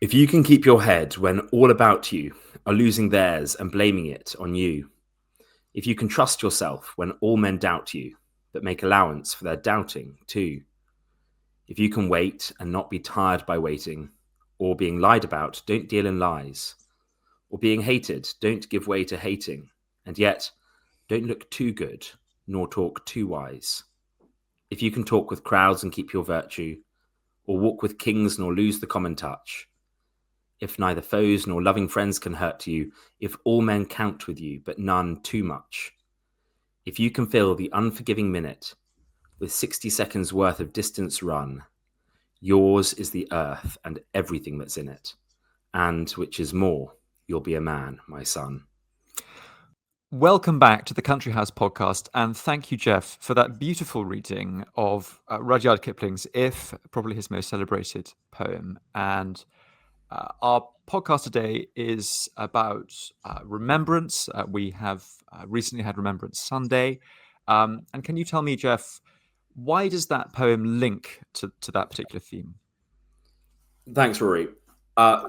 If you can keep your head when all about you are losing theirs and blaming it on you, if you can trust yourself when all men doubt you, but make allowance for their doubting too, if you can wait and not be tired by waiting, or being lied about, don't deal in lies, or being hated, don't give way to hating, and yet don't look too good, nor talk too wise. If you can talk with crowds and keep your virtue, or walk with kings nor lose the common touch, if neither foes nor loving friends can hurt you, if all men count with you, but none too much, if you can fill the unforgiving minute with 60 seconds worth of distance run, yours is the earth and everything that's in it, and which is more, you'll be a man, my son. Welcome back to the Country House podcast, and thank you, Jeff, for that beautiful reading of Rudyard Kipling's If, probably his most celebrated poem. And our podcast today is about Remembrance. We have recently had Remembrance Sunday. And can you tell me, Jeff, why does that poem link to that particular theme? Thanks, Rory.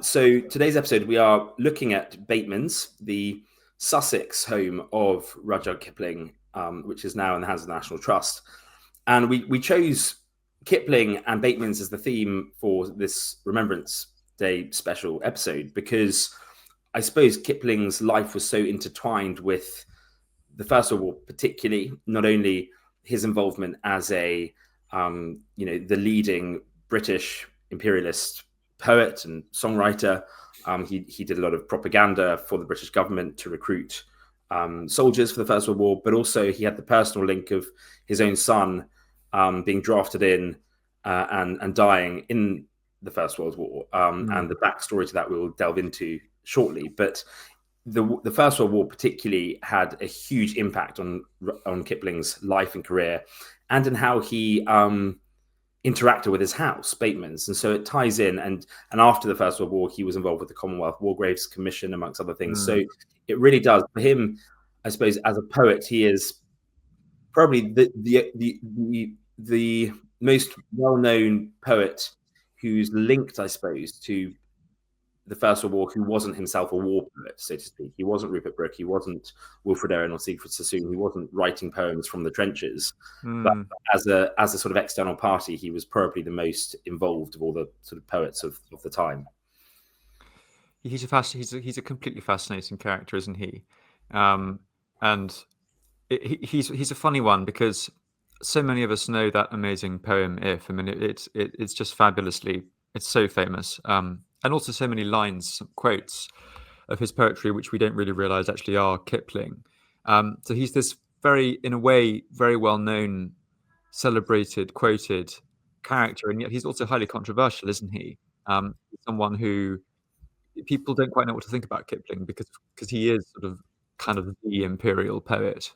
So today's episode, we are looking at Bateman's, the Sussex home of Rudyard Kipling, which is now in the hands of the National Trust. And we chose Kipling and Bateman's as the theme for this Remembrance Day special episode because I suppose Kipling's life was so intertwined with the First World War, particularly, not only his involvement as the leading British imperialist poet and songwriter. He did a lot of propaganda for the British government to recruit soldiers for the First World War, but also he had the personal link of his own son being drafted in and dying in the First World War, and the backstory to that we'll delve into shortly. But the First World War particularly had a huge impact on Kipling's life and career, and in how he interacted with his house, Bateman's. And so it ties in. And after the First World War, he was involved with the Commonwealth War Graves Commission, amongst other things. So it really does. For him, I suppose, as a poet, he is probably the most well-known poet who's linked, I suppose, to the First World War, who wasn't himself a war poet, so to speak. He wasn't Rupert Brooke, he wasn't Wilfred Owen or Siegfried Sassoon, he wasn't writing poems from the trenches. But as a sort of external party, he was probably the most involved of all the sort of poets of the time. He's a completely fascinating character, isn't he? And he's a funny one because so many of us know that amazing poem "If." I mean, it's just fabulously. It's so famous, and also so many lines, quotes of his poetry, which we don't really realize actually are Kipling. So he's this in a way, very well known, celebrated, quoted character, and yet he's also highly controversial, isn't he? Someone who people don't quite know what to think about Kipling because he is sort of kind of the imperial poet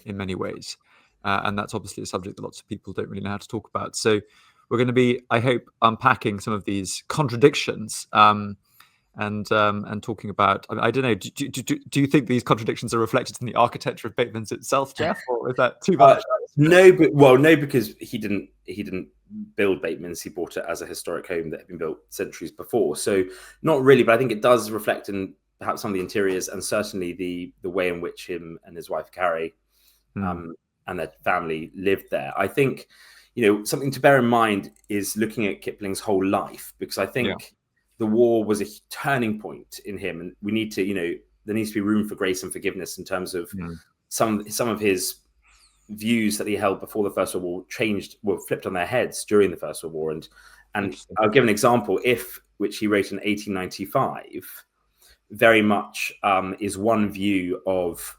in many ways. And that's obviously a subject that lots of people don't really know how to talk about. So we're going to be, I hope, unpacking some of these contradictions and talking about, I don't know, do you think these contradictions are reflected in the architecture of Bateman's itself, Jeff, or is that too much? No, because he didn't build Bateman's. He bought it as a historic home that had been built centuries before. So not really, but I think it does reflect in perhaps some of the interiors and certainly the way in which him and his wife Carrie and their family lived there. I think, something to bear in mind is looking at Kipling's whole life, because I think the war was a turning point in him, and we need to, there needs to be room for grace and forgiveness in terms of some of his views that he held before the First World War were flipped on their heads during the First World War. And I'll give an example. If, which he wrote in 1895, very much is one view of,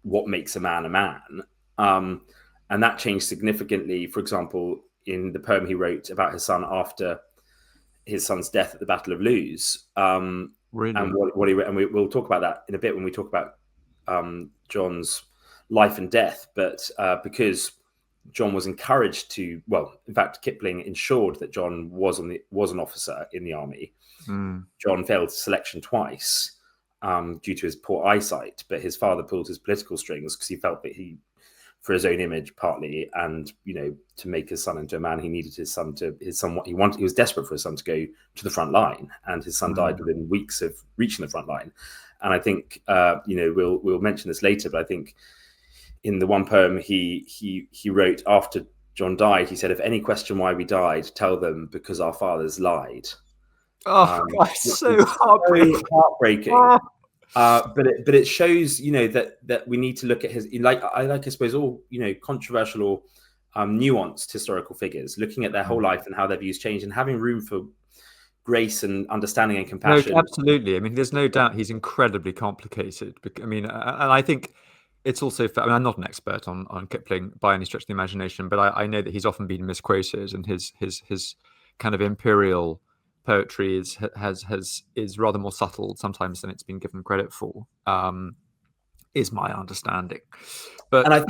what makes a man. And that changed significantly, for example, in the poem he wrote about his son after his son's death at the Battle of Loos. Really? And we'll talk about that in a bit when we talk about John's life and death. But because John was encouraged to, in fact, Kipling ensured that John was an officer in the army. John failed selection twice due to his poor eyesight, but his father pulled his political strings because he felt that he for his own image partly, and to make his son into a man, he needed his son what he wanted. He was desperate for his son to go to the front line, and his son died within weeks of reaching the front line. And I think we'll mention this later, but I think in the one poem he wrote after John died, he said, "If any question why we died, tell them because our fathers lied." Oh, God, so heartbreaking. So heartbreaking. But it shows, that we need to look at his, I suppose, all controversial or nuanced historical figures, looking at their whole life and how their views change, and having room for grace and understanding and compassion. No, absolutely. I mean, there's no doubt he's incredibly complicated. I mean, and I think it's also, I mean, I'm not an expert on Kipling by any stretch of the imagination, but I know that he's often been misquoted, and his kind of imperial poetry is rather more subtle sometimes than it's been given credit for, is my understanding. But I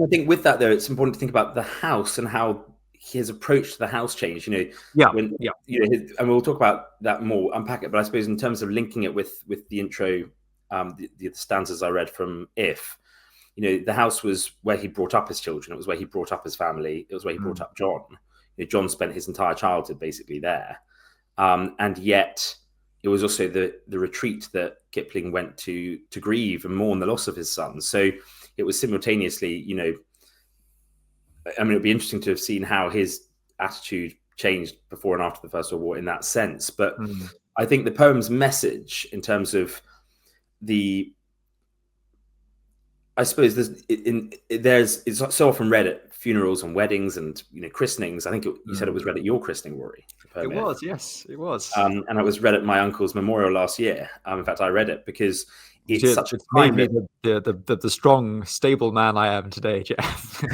think with that, though, it's important to think about the house and how his approach to the house changed. And we'll talk about that more, unpack it. But I suppose in terms of linking it with the intro, the stanzas I read from If, the house was where he brought up his children. It was where he brought up his family. It was where he brought up John. John spent his entire childhood basically there. And yet it was also the retreat that Kipling went to grieve and mourn the loss of his son. So it was simultaneously, I mean, it'd be interesting to have seen how his attitude changed before and after the First World War in that sense. But I think the poem's message in terms of I suppose it's so often read at funerals and weddings and christenings. I think you said it was read at your christening, Rory. It was, yes, it was. And it was read at my uncle's memorial last year. In fact, I read it because it's such a time the strong, stable man I am today, Jeff.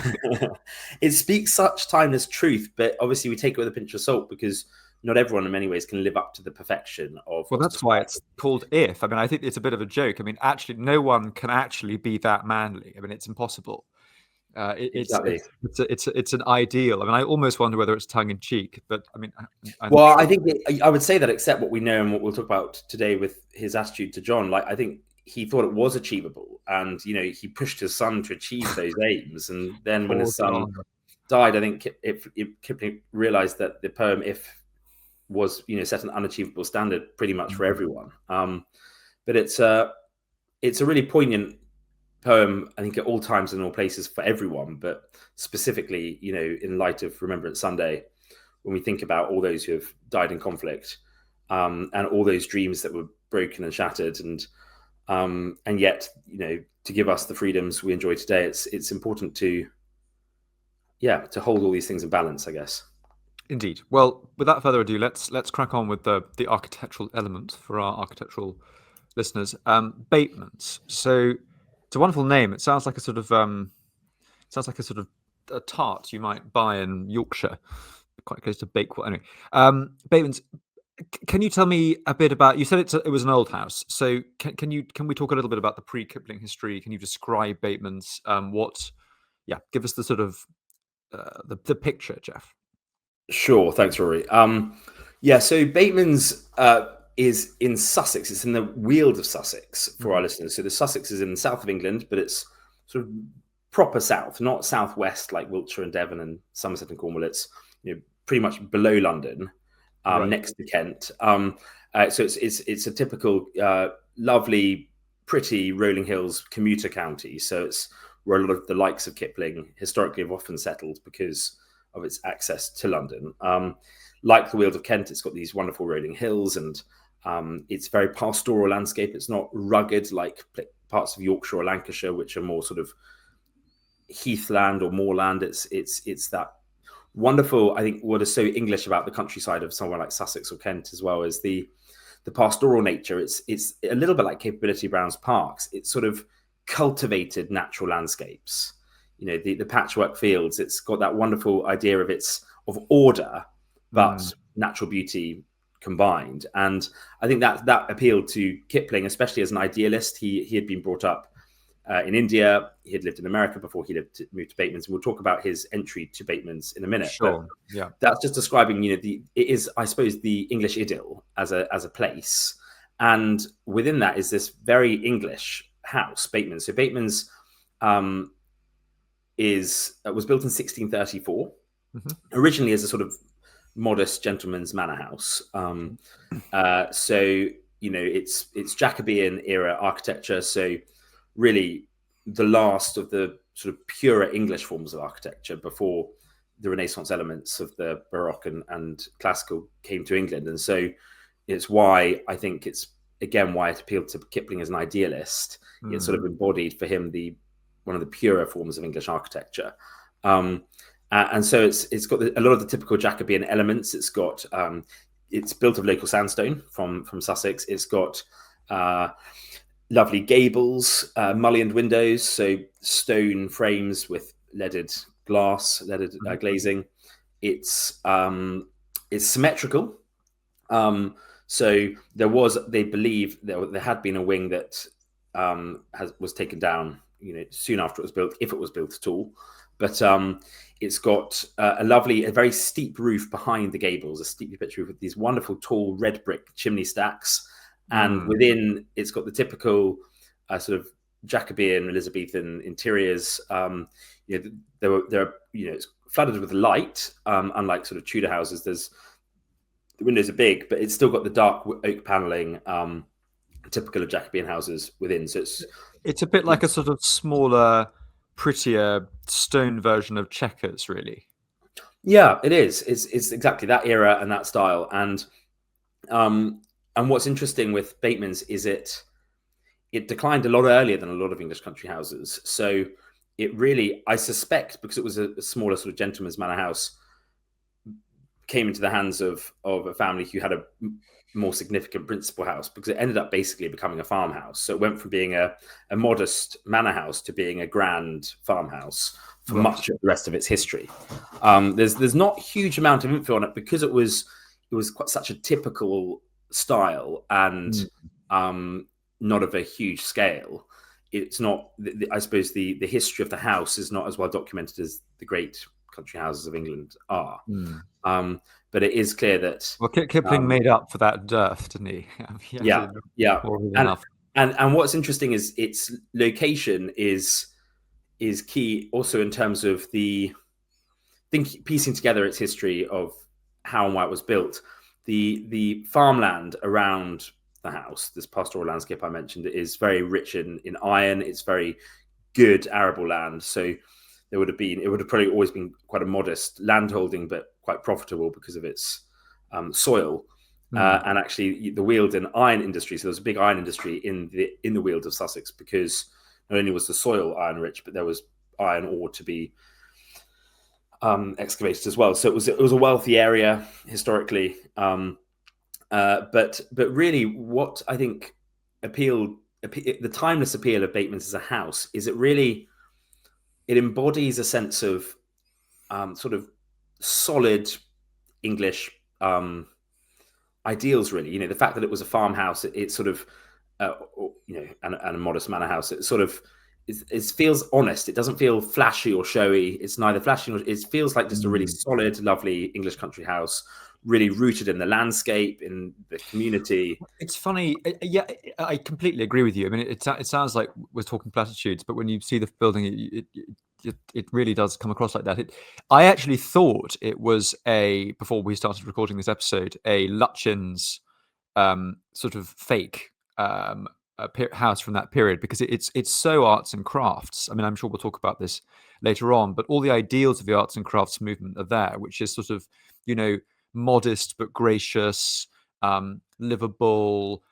It speaks such timeless truth, but obviously we take it with a pinch of salt because not everyone in many ways can live up to the perfection of. Well, that's why it's called If. I mean, I think it's a bit of a joke. I mean, actually, no one can actually be that manly. I mean, it's impossible. It's an ideal. I mean, I almost wonder whether it's tongue in cheek, but I mean, I think I would say that, except what we know and what we'll talk about today with his attitude to John, like I think he thought it was achievable, and he pushed his son to achieve those aims, and then when his son died, I think Kipling realized that the poem If was set an unachievable standard pretty much for everyone. But it's a really poignant poem, I think, at all times and all places for everyone, but specifically in light of Remembrance Sunday, when we think about all those who have died in conflict, and all those dreams that were broken and shattered, and yet to give us the freedoms we enjoy today, it's important to hold all these things in balance, I guess. Indeed. Well, without further ado, let's crack on with the architectural element for our architectural listeners. Bateman's. So it's a wonderful name. It sounds like a sort of a tart you might buy in Yorkshire, quite close to Bakewell. Anyway, Bateman's. Can you tell me a bit about? You said it was an old house. So can we talk a little bit about the pre-Kipling history? Can you describe Bateman's? Give us the sort of the picture, Jeff. Sure, thanks, Rory. So Bateman's is in Sussex. It's in the Weald of Sussex for our listeners. So the Sussex is in the south of England, but it's sort of proper south, not southwest like Wiltshire and Devon and Somerset and Cornwall. It's pretty much below London, next to Kent. So it's a typical lovely, pretty rolling hills commuter county. So it's where a lot of the likes of Kipling historically have often settled because of its access to London. Like the Weald of Kent, it's got these wonderful rolling hills, and it's very pastoral landscape. It's not rugged like parts of Yorkshire or Lancashire, which are more sort of heathland or moorland. It's that wonderful, I think, what is so English about the countryside of somewhere like Sussex or Kent as well as the pastoral nature. It's a little bit like Capability Brown's parks. It's sort of cultivated natural landscapes. The patchwork fields. It's got that wonderful idea of order, but natural beauty combined. And I think that appealed to Kipling, especially as an idealist. He had been brought up in India. He had lived in America before he moved to Bateman's. We'll talk about his entry to Bateman's in a minute. Sure. But yeah, that's just describing it is, I suppose, the English idyll as a place, and within that is this very English house, Bateman's. So Bateman's was built in 1634, Mhm. originally as a sort of modest gentleman's manor house. So it's Jacobean era architecture. So really the last of the sort of purer English forms of architecture before the Renaissance elements of the Baroque and classical came to England. And so it's why I think it's again why it appealed to Kipling as an idealist. It sort of embodied for him one of the purer forms of English architecture. And so it's got a lot of the typical Jacobean elements. It's built of local sandstone from Sussex. It's got lovely gables, mullioned windows, so stone frames with leaded glazing. It's symmetrical. So they believe there had been a wing that was taken down, soon after it was built, if it was built at all. But it's got a very steep roof behind the gables, a steeply pitched roof with these wonderful tall red brick chimney stacks. And within, it's got the typical sort of Jacobean Elizabethan interiors. It's flooded with light, unlike sort of Tudor houses. The windows are big, but it's still got the dark oak paneling, typical of Jacobean houses within. So it's a bit like a sort of smaller, prettier stone version of Chequers, really. Yeah, it is. It's exactly that era and that style. And what's interesting with Bateman's is it declined a lot earlier than a lot of English country houses. So it really, I suspect, because it was a smaller sort of gentleman's manor house, came into the hands of a family who had a more significant principal house, because it ended up basically becoming a farmhouse. So it went from being a modest manor house to being a grand farmhouse for much of the rest of its history. There's not a huge amount of info on it because it was quite such a typical style and not of a huge scale. It's not, I suppose the history of the house is not as well documented as the great country houses of England are. But it is clear that Kipling made up for that dearth, didn't he? Yeah. And what's interesting is its location is key also in terms of piecing together its history of how and why it was built. The farmland around the house, this pastoral landscape I mentioned, is very rich in iron. It's very good arable land. So it would have probably always been quite a modest landholding, but quite profitable because of its soil. And actually, the Weald and iron industry. So there was a big iron industry in the Weald of Sussex, because not only was the soil iron rich, but there was iron ore to be excavated as well. So it was a wealthy area historically. But really, what I think the timeless appeal of Bateman's as a house is it embodies a sense of sort of solid English ideals, really. The fact that it was a farmhouse, it's sort of and a modest manor house. It sort of it feels honest. It doesn't feel flashy or showy. It's neither flashy nor it feels like just a really solid, lovely English country house, really rooted in the landscape, in the community. It's funny. Yeah, I completely agree with you. I mean, it sounds like we're talking platitudes, but when you see the building, it really does come across like that. I actually thought it was before we started recording this episode, a Lutyens sort of fake house from that period, because it's so arts and crafts. I mean, I'm sure we'll talk about this later on, but all the ideals of the arts and crafts movement are there, which is sort of, modest but gracious, livable,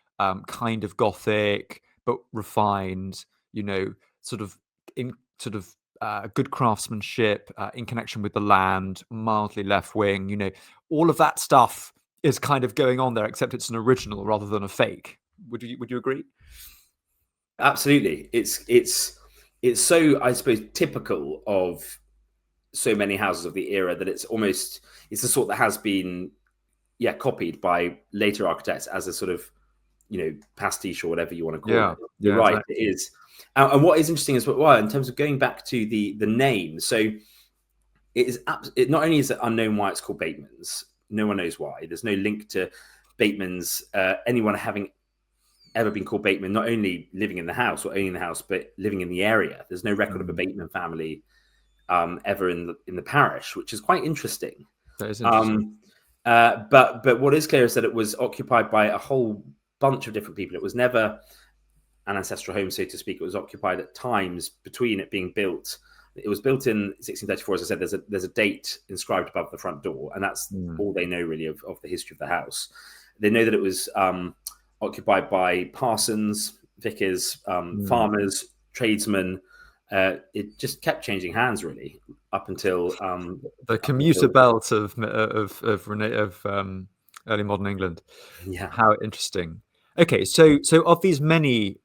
kind of Gothic but refined, sort of good craftsmanship, in connection with the land, mildly left wing. All of that stuff is kind of going on there, except it's an original rather than a fake. Would you agree? Absolutely. It's so, I suppose, typical of so many houses of the era that it's the sort that has been copied by later architects as a sort of pastiche or whatever you want to call it. You're right, exactly. It is. And what is interesting is in terms of going back to the name, so it not only is it unknown why it's called Bateman's, no one knows why. There's no link to Bateman's, anyone having ever been called Bateman, not only living in the house or owning the house, but living in the area. There's no record of a Bateman family ever in the parish, which is quite interesting. That is interesting. But what is clear is that it was occupied by a whole bunch of different people. It was never an ancestral home, so to speak. It was occupied at times between it being built. It was built in 1634, as I said. There's a date inscribed above the front door, and that's all they know really of the history of the house. They know that it was occupied by parsons, vicars, farmers, tradesmen. It just kept changing hands really up until the commuter belt of early modern England. Yeah, how interesting. Okay, so of these many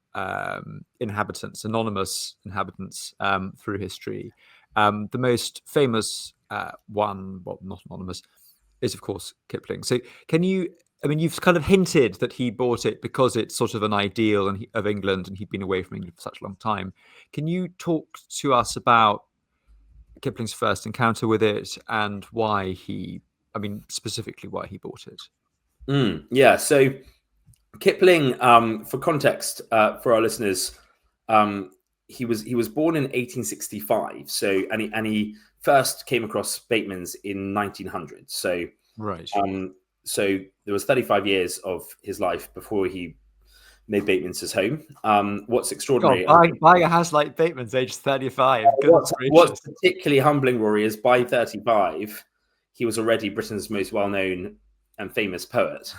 inhabitants, anonymous inhabitants through history, the most famous one, well, not anonymous, is of course Kipling. So can you? I mean, you've kind of hinted that he bought it because it's sort of an ideal of England, and he'd been away from England for such a long time. Can you talk to us about Kipling's first encounter with it and why specifically why he bought it? Yeah, so Kipling, for context, for our listeners, he was born in 1865. So and he first came across Bateman's in 1900. So right. So there was 35 years of his life before he made Bateman's his home. What's extraordinary? Buying a house like Bateman's, aged 35. What's particularly humbling, Rory, is by 35, he was already Britain's most well-known and famous poet.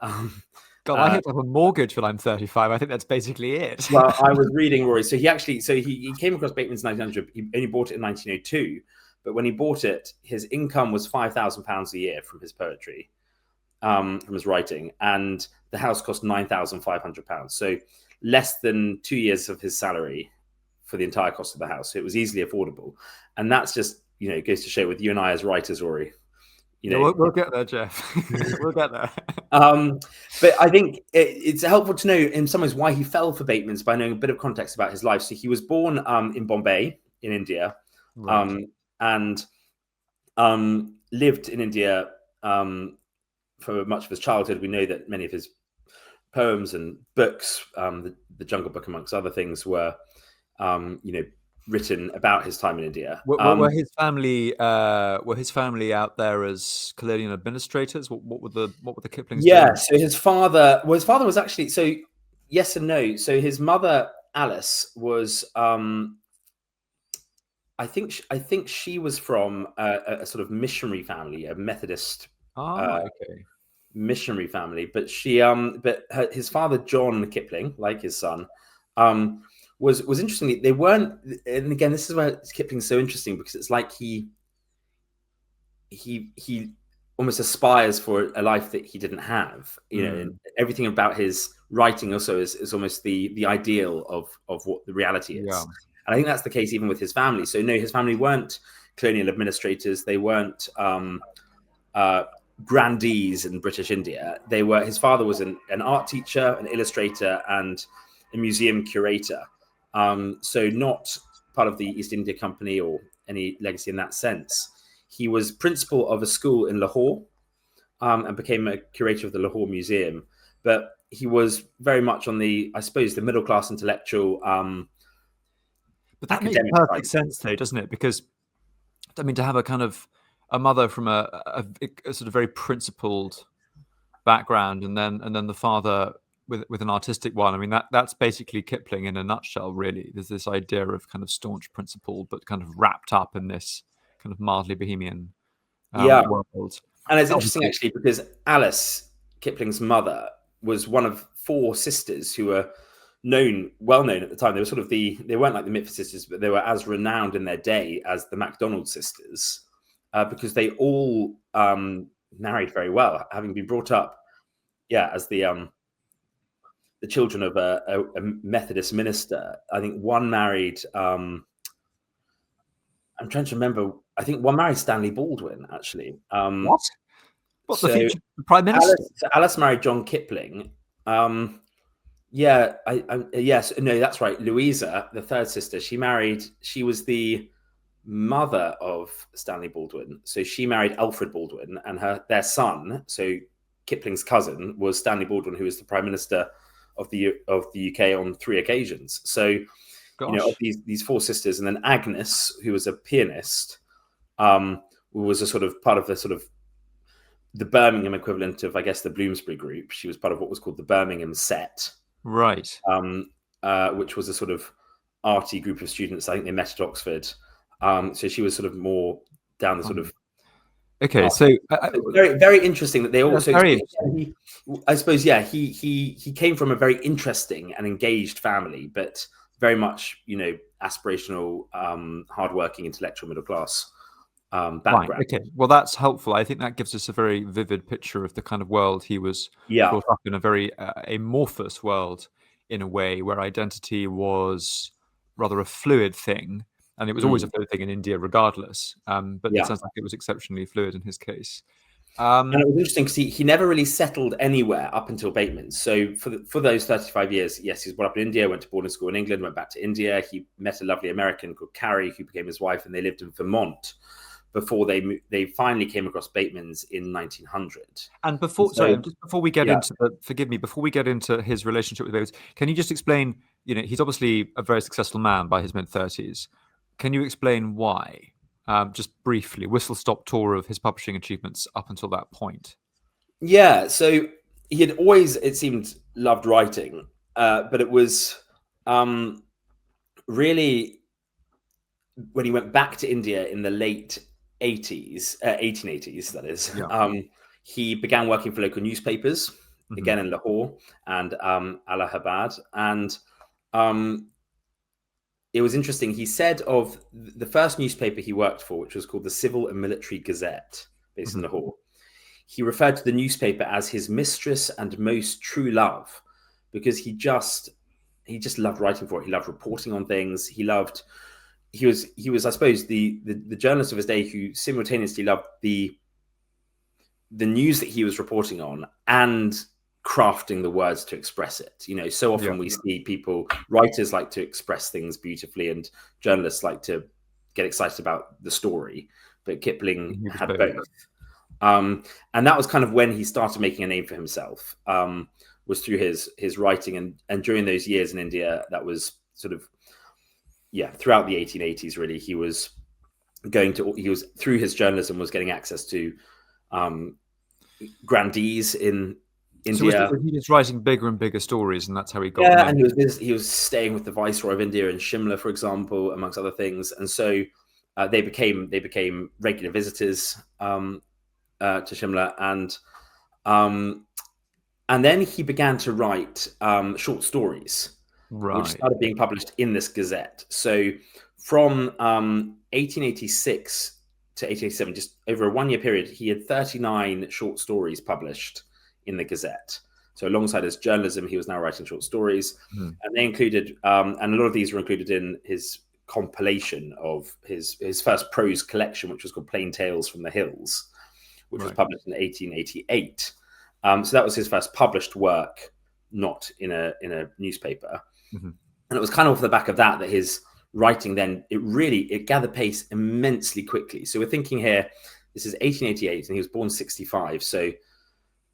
God, I hope I have a mortgage when I'm 35. I think that's basically it. Well, I was reading, Rory. So he came across Bateman's 1900. He only bought it in 1902. But when he bought it, his income was £5,000 a year from his poetry, from his writing. And the house cost £9,500. So less than 2 years of his salary for the entire cost of the house. So it was easily affordable. And that's just, goes to show with you and I as writers, Rory. We'll get there, Jeff. We'll get there. But I think it's helpful to know in some ways why he fell for Bateman's by knowing a bit of context about his life. So he was born in Bombay, in India, right. And lived in India for much of his childhood. We know that many of his poems and books, the Jungle Book amongst other things, were written about his time in India. Were his family out there as colonial administrators? What were the Kiplings doing? Yeah, so his father was actually, so yes and no. So his mother Alice was I think she was from a sort of missionary family, a Methodist missionary family. But his father John Kipling, like his son, was interestingly, they weren't. And again, this is where Kipling's so interesting, because it's like he almost aspires for a life that he didn't have. And everything about his writing also is almost the ideal of what the reality is. Yeah. And I think that's the case even with his family. So no, his family weren't colonial administrators. They weren't grandees in British India. His father was an art teacher, an illustrator, and a museum curator. So not part of the East India Company or any legacy in that sense. He was principal of a school in Lahore, and became a curator of the Lahore Museum. But he was very much on the middle-class intellectual. But that makes perfect sense, though, doesn't it? Because, to have a kind of a mother from a sort of very principled background, and then the father with an artistic one. That's basically Kipling in a nutshell, really. There's this idea of kind of staunch principle, but kind of wrapped up in this kind of mildly bohemian world. And it's interesting, actually, because Alice, Kipling's mother, was one of 4 sisters who were well known at the time. They were they weren't like the Mitford sisters, but they were as renowned in their day as the MacDonald sisters, because they all married very well, having been brought up, as the children of a Methodist minister. I think one married. I'm trying to remember. I think one married Stanley Baldwin, actually. What? What's the future prime minister? Alice married John Kipling. Yes, no, that's right. Louisa, the third sister, she was the mother of Stanley Baldwin. So she married Alfred Baldwin, and their son, so Kipling's cousin, was Stanley Baldwin, who was the Prime Minister of the UK on 3 occasions. So of Gosh. these four sisters, and then Agnes, who was a pianist, who was a sort of part of the Birmingham equivalent of, I guess, the Bloomsbury group. She was part of what was called the Birmingham set, Right. which was a sort of arty group of students. I think they met at Oxford. So she was sort of more down the sort of. Okay, so Very, very interesting that they that's also. very interesting. I suppose, yeah, he came from a very interesting and engaged family, but very much, aspirational, hardworking, intellectual, middle class Fine. background. Okay. Well, that's helpful. I think that gives us a very vivid picture of the kind of world he was Yeah, brought up in, a very amorphous world in a way where identity was rather a fluid thing. And it was always a fluid thing in India, regardless. But it yeah. sounds like it was exceptionally fluid in his case. And it was interesting because he never really settled anywhere up until Bateman's. So for those 35 years, yes, he was brought up in India, went to boarding school in England, went back to India. He met a lovely American called Carrie, who became his wife, and they lived in Vermont before they finally came across Bateman's in 1900. And just before we get into before we get into his relationship with Bateman's, can you just explain, he's obviously a very successful man by his mid-30s. Can you explain why? Just briefly, whistle-stop tour of his publishing achievements up until that point. Yeah, so he had always, it seemed, loved writing, but it was really when he went back to India in the late 1880s, that is, he began working for local newspapers, again in Lahore and Allahabad. And it was interesting. He said of the first newspaper he worked for, which was called the Civil and Military Gazette, based in Lahore, he referred to the newspaper as his mistress and most true love, because he just loved writing for it. He loved reporting on things. He was, I suppose, the journalist of his day who simultaneously loved the news that he was reporting on and crafting the words to express it. So often we see writers like to express things beautifully, and journalists like to get excited about the story. But Kipling had both. And that was kind of when he started making a name for himself, was through his writing. And during those years in India, that was sort of, throughout the 1880s, really, he was through his journalism was getting access to grandees in India. So he was writing bigger and bigger stories, and that's how he got. Yeah, and he was staying with the Viceroy of India in Shimla, for example, amongst other things. And so they became regular visitors to Shimla, and then he began to write short stories, which started being published in this Gazette. So from 1886 to 1887, just over a 1 year period, he had 39 short stories published in the Gazette. So alongside his journalism, he was now writing short stories, and they included, and a lot of these were included in his compilation of his first prose collection, which was called Plain Tales from the Hills, which was published in 1888. So that was his first published work, not in a newspaper. And it was kind of off the back of that his writing then, it gathered pace immensely quickly. So we're thinking here, this is 1888, and he was born 65. So,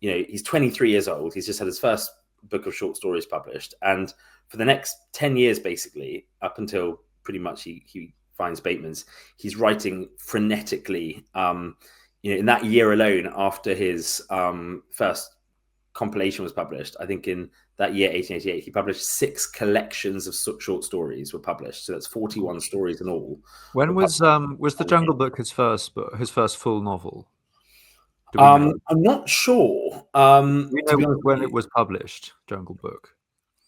he's 23 years old. He's just had his first book of short stories published. And for the next 10 years, basically, up until pretty much he finds Bateman's, he's writing frenetically. In that year alone, after his first compilation was published, I think in that year, 1888, he published 6 collections of short stories were published. So that's 41 stories in all. When was the Jungle Book his first full novel? I'm not sure. We know when it was published, Jungle Book.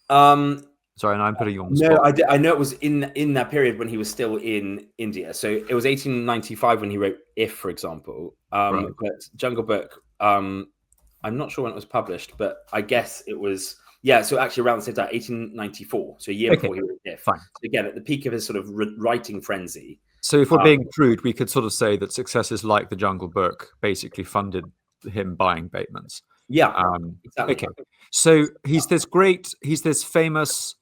Sorry, and I'm putting you on the spot. I know it was in that period when he was still in India. So it was 1895 when he wrote If, for example. But Jungle Book, I'm not sure when it was published, but I guess it was, so actually around the same time, 1894. So a year before he wrote If. Fine. So again, at the peak of his sort of writing frenzy. So if we're being crude, we could sort of say that successes like the Jungle Book basically funded him buying Bateman's. Yeah. Exactly. Okay. So he's this famous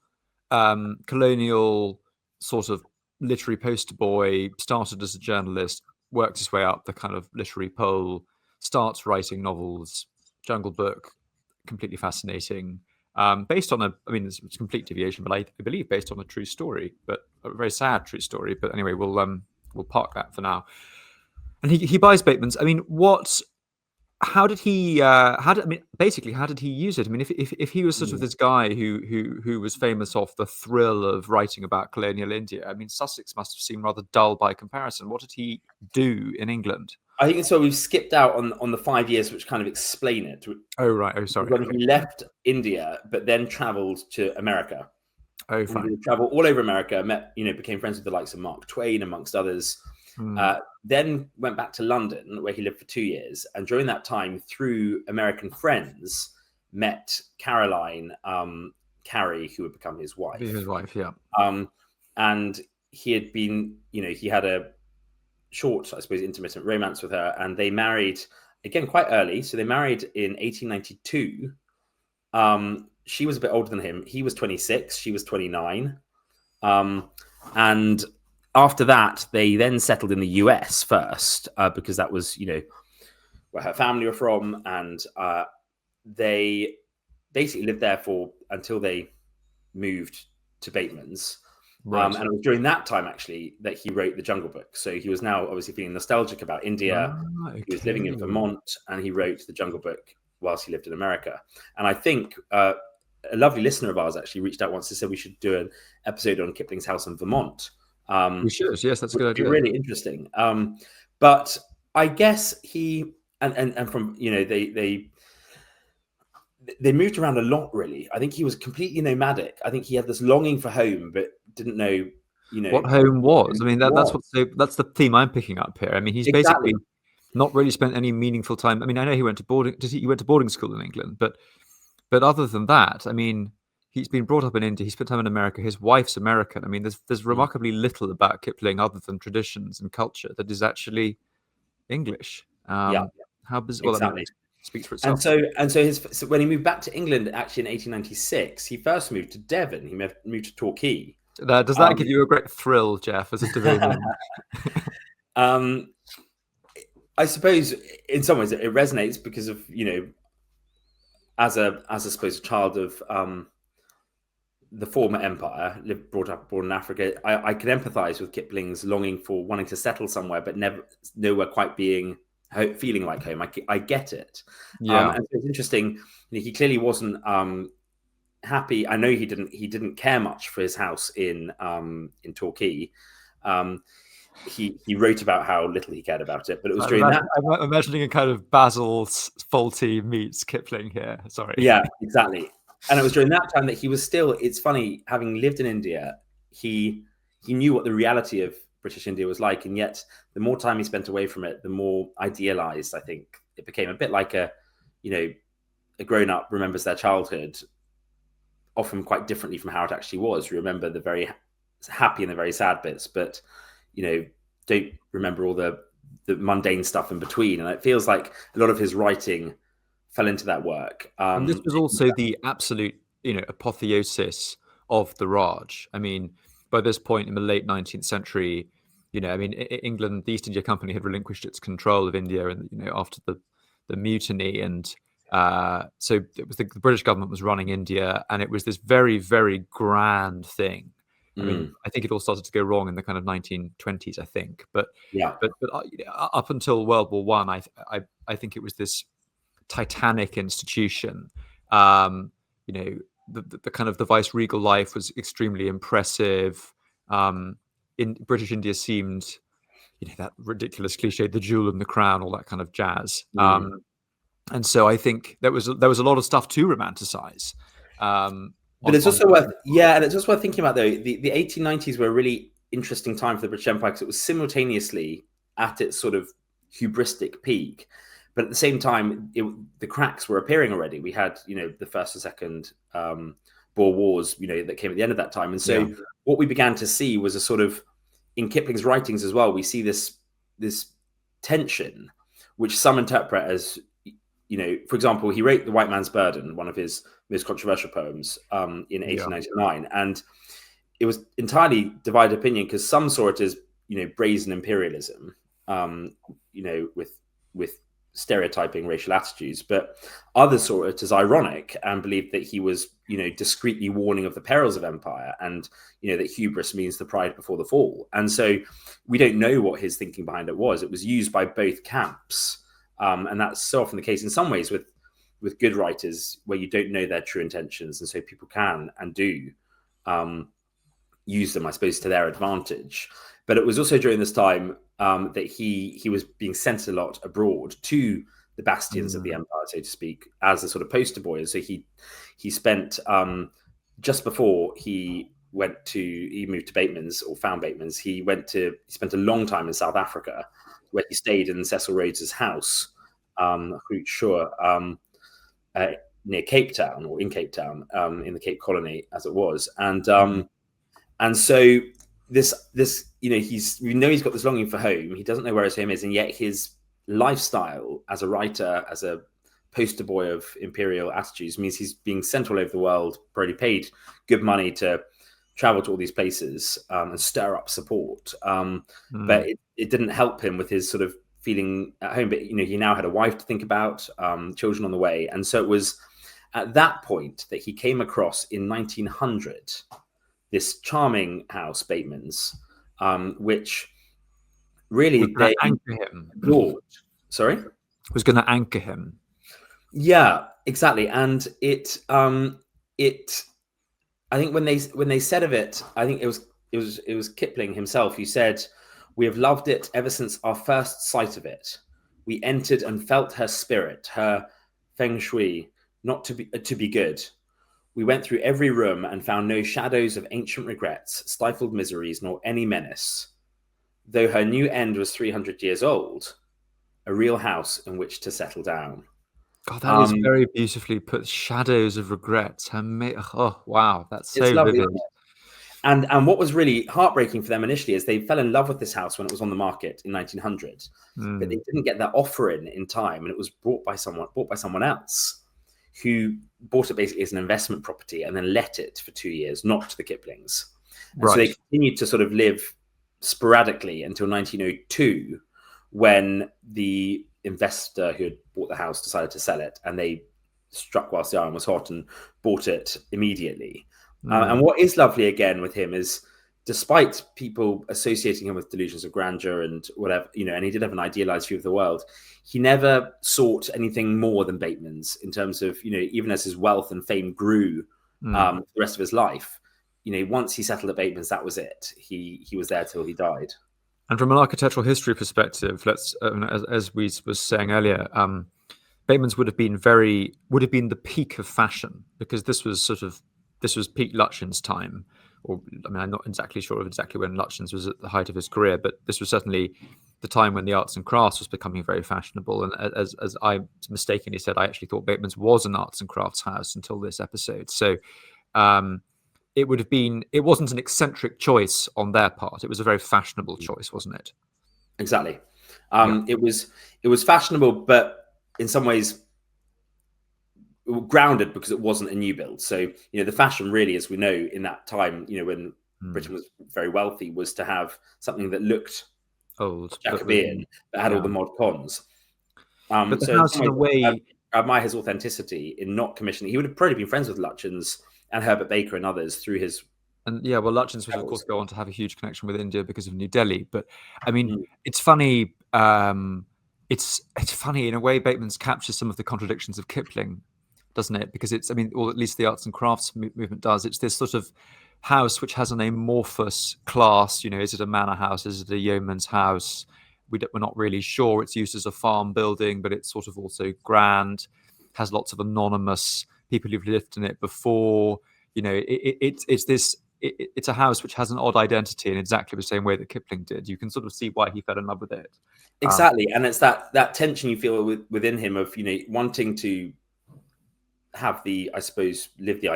colonial sort of literary poster boy, started as a journalist, worked his way up the kind of literary pole, starts writing novels. Jungle Book, completely fascinating. based on I mean, it's a complete deviation, but I believe based on a true story, but a very sad true story. But anyway, we'll park that for now. And he buys Bateman's. I mean, how did he I mean, basically, how did he use it? I mean, if he was sort of this guy who was famous off the thrill of writing about colonial India, I mean, Sussex must have seemed rather dull by comparison. What did he do in England? I think so. We've skipped out on the 5 years which kind of explain it. Oh right. Oh sorry. When he left India, but then travelled to America. Oh fine. He travelled all over America, became friends with the likes of Mark Twain amongst others. Then went back to London, where he lived for 2 years, and during that time, through American friends, met Caroline Carey, who would become his wife. His wife, yeah. And he had been, he had a short, I suppose, intermittent romance with her, and they married again quite early. So they married in 1892. She was a bit older than him. He was 26. She was 29. And after that, they then settled in the US first, because that was, where her family were from. And they basically lived there until they moved to Bateman's. Right. And it was during that time, actually, that he wrote The Jungle Book. So he was now obviously feeling nostalgic about India. Okay. He was living in Vermont, and he wrote The Jungle Book whilst he lived in America. And I think a lovely listener of ours actually reached out once and said we should do an episode on Kipling's house in Vermont. We should. Yes, that's a good idea. Really interesting. But I guess he and from they moved around a lot, really. I think he was completely nomadic. I think he had this longing for home, but didn't know, what home was. I mean, that's the theme I'm picking up here. I mean, he's basically not really spent any meaningful time. I mean, I know he went to boarding school in England, but other than that, I mean, he's been brought up in India. He spent time in America. His wife's American. I mean, there's remarkably little about Kipling other than traditions and culture that is actually English. How bizarre. Well, exactly. Speaks for itself. And so when he moved back to England, actually in 1896, he first moved to Devon. He moved to Torquay. Does that give you a great thrill, Jeff, as a Devonian? I suppose in some ways it resonates because of, as I suppose a child of the former empire, born in Africa, I can empathise with Kipling's longing for wanting to settle somewhere, but nowhere quite feeling like home. I get it. Yeah. And so it's interesting. He clearly wasn't happy. I know he didn't care much for his house in Torquay. He wrote about how little he cared about it, but it was during that. I'm imagining a kind of Basil Fawlty meets Kipling here. Sorry. Yeah, exactly. And it was during that time that he was still. It's funny, having lived in India, he knew what the reality of British India was like, and yet the more time he spent away from it, the more idealized I think it became. A bit like a grown-up remembers their childhood often quite differently from how it actually was. You remember the very happy and the very sad bits, but don't remember all the mundane stuff in between. And it feels like a lot of his writing fell into that work. And this was also the absolute apotheosis of the Raj. I mean, by this point in the late 19th century, England, the East India Company had relinquished its control of India, and after the mutiny, and so it was the British government was running India, and it was this very, very grand thing. I mean, I think it all started to go wrong in the kind of 1920s, I think. But up until World War One, I think it was this titanic institution. The kind of the vice-regal life was extremely impressive. In British India seemed, that ridiculous cliche, the jewel in the crown, all that kind of jazz. And so I think there was a lot of stuff to romanticize. But it's also worth thinking about, though. The 1890s were a really interesting time for the British Empire because it was simultaneously at its sort of hubristic peak, but at the same time, the cracks were appearing already. We had, the First and Second Boer Wars, that came at the end of that time. And so what we began to see was a sort of, in Kipling's writings as well, we see this tension, which some interpret as, for example, he wrote The White Man's Burden, one of his most controversial poems, in 1899. And it was entirely divided opinion because some saw it as, brazen imperialism, with stereotyping racial attitudes, but others saw it as ironic and believed that he was, discreetly warning of the perils of empire, and that hubris means the pride before the fall. And so we don't know what his thinking behind it was. It was used by both camps, and that's so often the case in some ways with good writers, where you don't know their true intentions, and so people can and do use them, I suppose, to their advantage. But it was also during this time that he was being sent a lot abroad to the bastions of the empire, so to speak, as a sort of poster boy. And so he spent just before he moved to Bateman's, or found Bateman's, he spent a long time in South Africa, where he stayed in Cecil Rhodes's house, near Cape Town, or in Cape Town, in the Cape Colony as it was. And so this we know he's got this longing for home. He doesn't know where his home is, and yet his lifestyle as a writer, as a poster boy of imperial attitudes, means he's being sent all over the world, probably paid good money to travel to all these places and stir up support. But it didn't help him with his sort of feeling at home. But he now had a wife to think about, children on the way, and so it was at that point that he came across in 1900 this charming house, Bateman's, which really they anchor him. Sorry, was going to anchor him. Yeah, exactly. And it I think when they said of it, I think it was Kipling himself who said, "We have loved it ever since our first sight of it. We entered and felt her spirit, her feng shui, not to be good. We went through every room and found no shadows of ancient regrets, stifled miseries, nor any menace. Though her new end was 300 years old, a real house in which to settle down." God, that is very beautifully put. Shadows of regrets. Oh, wow, that's so lovely, vivid. And what was really heartbreaking for them initially is they fell in love with this house when it was on the market in 1900, but they didn't get their offer in time, and it was bought by someone else, who bought it basically as an investment property and then let it for 2 years, not to the Kiplings. Right. So they continued to sort of live sporadically until 1902, when the investor who had bought the house decided to sell it, and they struck whilst the iron was hot and bought it immediately. And what is lovely again with him is, despite people associating him with delusions of grandeur and whatever, and he did have an idealized view of the world, he never sought anything more than Bateman's in terms of, even as his wealth and fame grew the rest of his life, once he settled at Bateman's, that was it. He was there till he died. And from an architectural history perspective, as we was saying earlier, Bateman's would have been the peak of fashion, because this was peak Lutyens' time. Or, I'm not exactly sure of exactly when Lutyens was at the height of his career, but this was certainly the time when the arts and crafts was becoming very fashionable. And as I mistakenly said, I actually thought Bateman's was an arts and crafts house until this episode. So it wasn't an eccentric choice on their part. It was a very fashionable choice, wasn't it? Exactly. It was fashionable, but in some ways grounded, because it wasn't a new build. So the fashion really, as we know, in that time, when Britain was very wealthy, was to have something that looked old, Jacobean, but had all the mod cons. But the house, in a way, I admire his authenticity in not commissioning. He would have probably been friends with Lutyens and Herbert Baker and others through his. And Lutyens would of course go on to have a huge connection with India because of New Delhi. But I mean, it's funny. It's funny in a way. Bateman's captures some of the contradictions of Kipling, doesn't it? Because or at least the arts and crafts movement does. It's this sort of house which has an amorphous class. Is it a manor house? Is it a yeoman's house? We're not really sure. It's used as a farm building, but it's sort of also grand. Has lots of anonymous people who've lived in it before. It's a house which has an odd identity in exactly the same way that Kipling did. You can sort of see why he fell in love with it. Exactly, and it's that tension you feel within him of wanting to have live the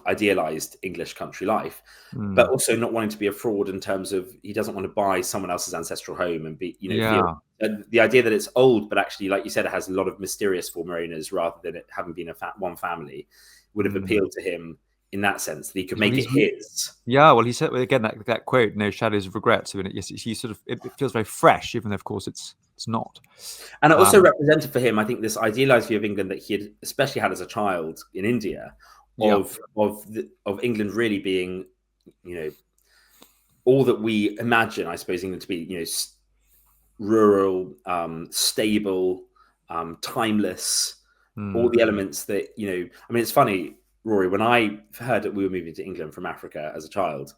idealized English country life, but also not wanting to be a fraud in terms of he doesn't want to buy someone else's ancestral home and be feel the idea that it's old, but actually, like you said, it has a lot of mysterious former owners rather than it having been one family, would have appealed to him in that sense, that he could make it his. Yeah, well, he said again that quote, "No shadows of regret." So it feels very fresh, even though of course it's It's not. And it also represented for him, I think, this idealized view of England that he had especially had as a child in India, of England really being, all that we imagine, I suppose, England to be, rural, stable, timeless, all the elements that, I mean, it's funny, Rory, when I heard that we were moving to England from Africa as a child,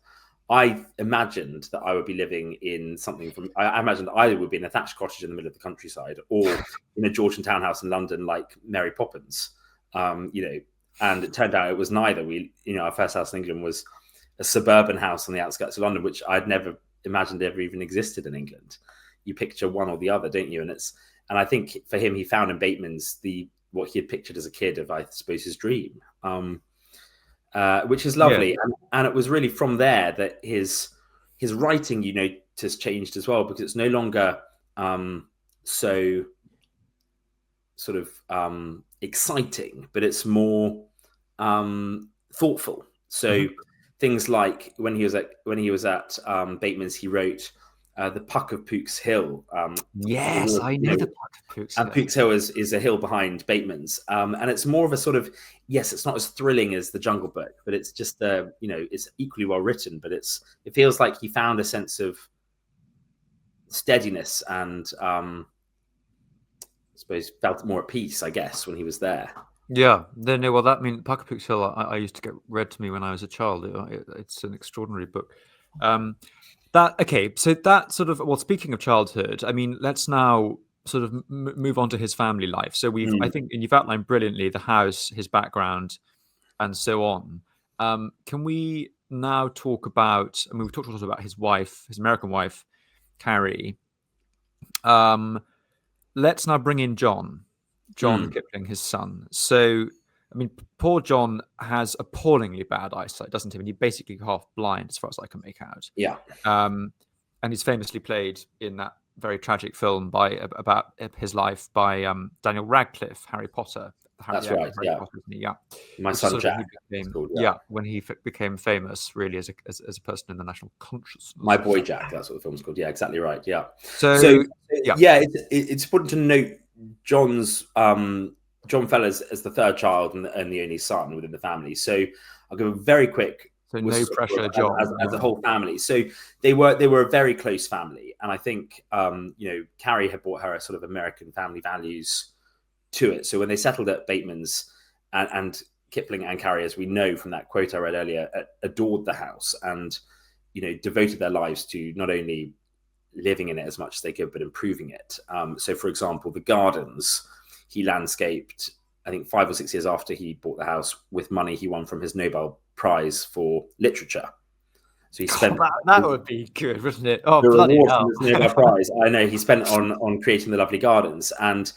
I imagined that I would be living in something I imagined I would be in a thatched cottage in the middle of the countryside, or in a Georgian townhouse in London like Mary Poppins, and it turned out it was neither. Our first house in England was a suburban house on the outskirts of London, which I'd never imagined ever even existed in England. You picture one or the other, don't you? And I think for him, he found in Bateman's what he had pictured as a kid of, I suppose, his dream. Which is lovely, and it was really from there that his writing, has changed as well, because it's no longer so sort of exciting, but it's more thoughtful. So things like when he was at Bateman's, he wrote the Puck of Pook's Hill. Yes, I know the Puck of Pook's Hill. And Pook's Hill is a hill behind Bateman's, and it's more of a sort of, yes, it's not as thrilling as the Jungle Book, but it's just it's equally well written. But it feels like he found a sense of steadiness and I suppose felt more at peace, I guess, when he was there. Yeah, well, Puck of Pook's Hill, I used to get read to me when I was a child. It's an extraordinary book. So that sort of, speaking of childhood, I mean, let's now sort of move on to his family life. So I think, and you've outlined brilliantly the house, his background, and so on. Can we now talk about, we've talked a lot about his wife, his American wife, Carrie. Let's now bring in John Kipling, his son. So, I mean, poor John has appallingly bad eyesight, doesn't he? I mean, he's basically half blind, as far as I can make out. Yeah. And he's famously played in that very tragic film about his life by Daniel Radcliffe, Harry Potter. That's right. Harry Potter, yeah. My son Jack. When he became famous, really, as a person in the national consciousness. My Boy Jack. That's what the film's called. Yeah, exactly right. Yeah. So it's important to note John fell as the third child and the only son within the family. So I'll give a very quick. So no pressure, John, as a whole family. So they were a very close family, and I think Carrie had brought her a sort of American family values to it. So when they settled at Bateman's, and Kipling and Carrie, as we know from that quote I read earlier, adored the house and devoted their lives to not only living in it as much as they could, but improving it. So, for example, the gardens he landscaped, I think 5 or 6 years after he bought the house, with money he won from his Nobel Prize for literature. So he spent that would be good, wouldn't it? Oh, the bloody reward hell. from his Nobel Prize. I know he spent on creating the lovely gardens. And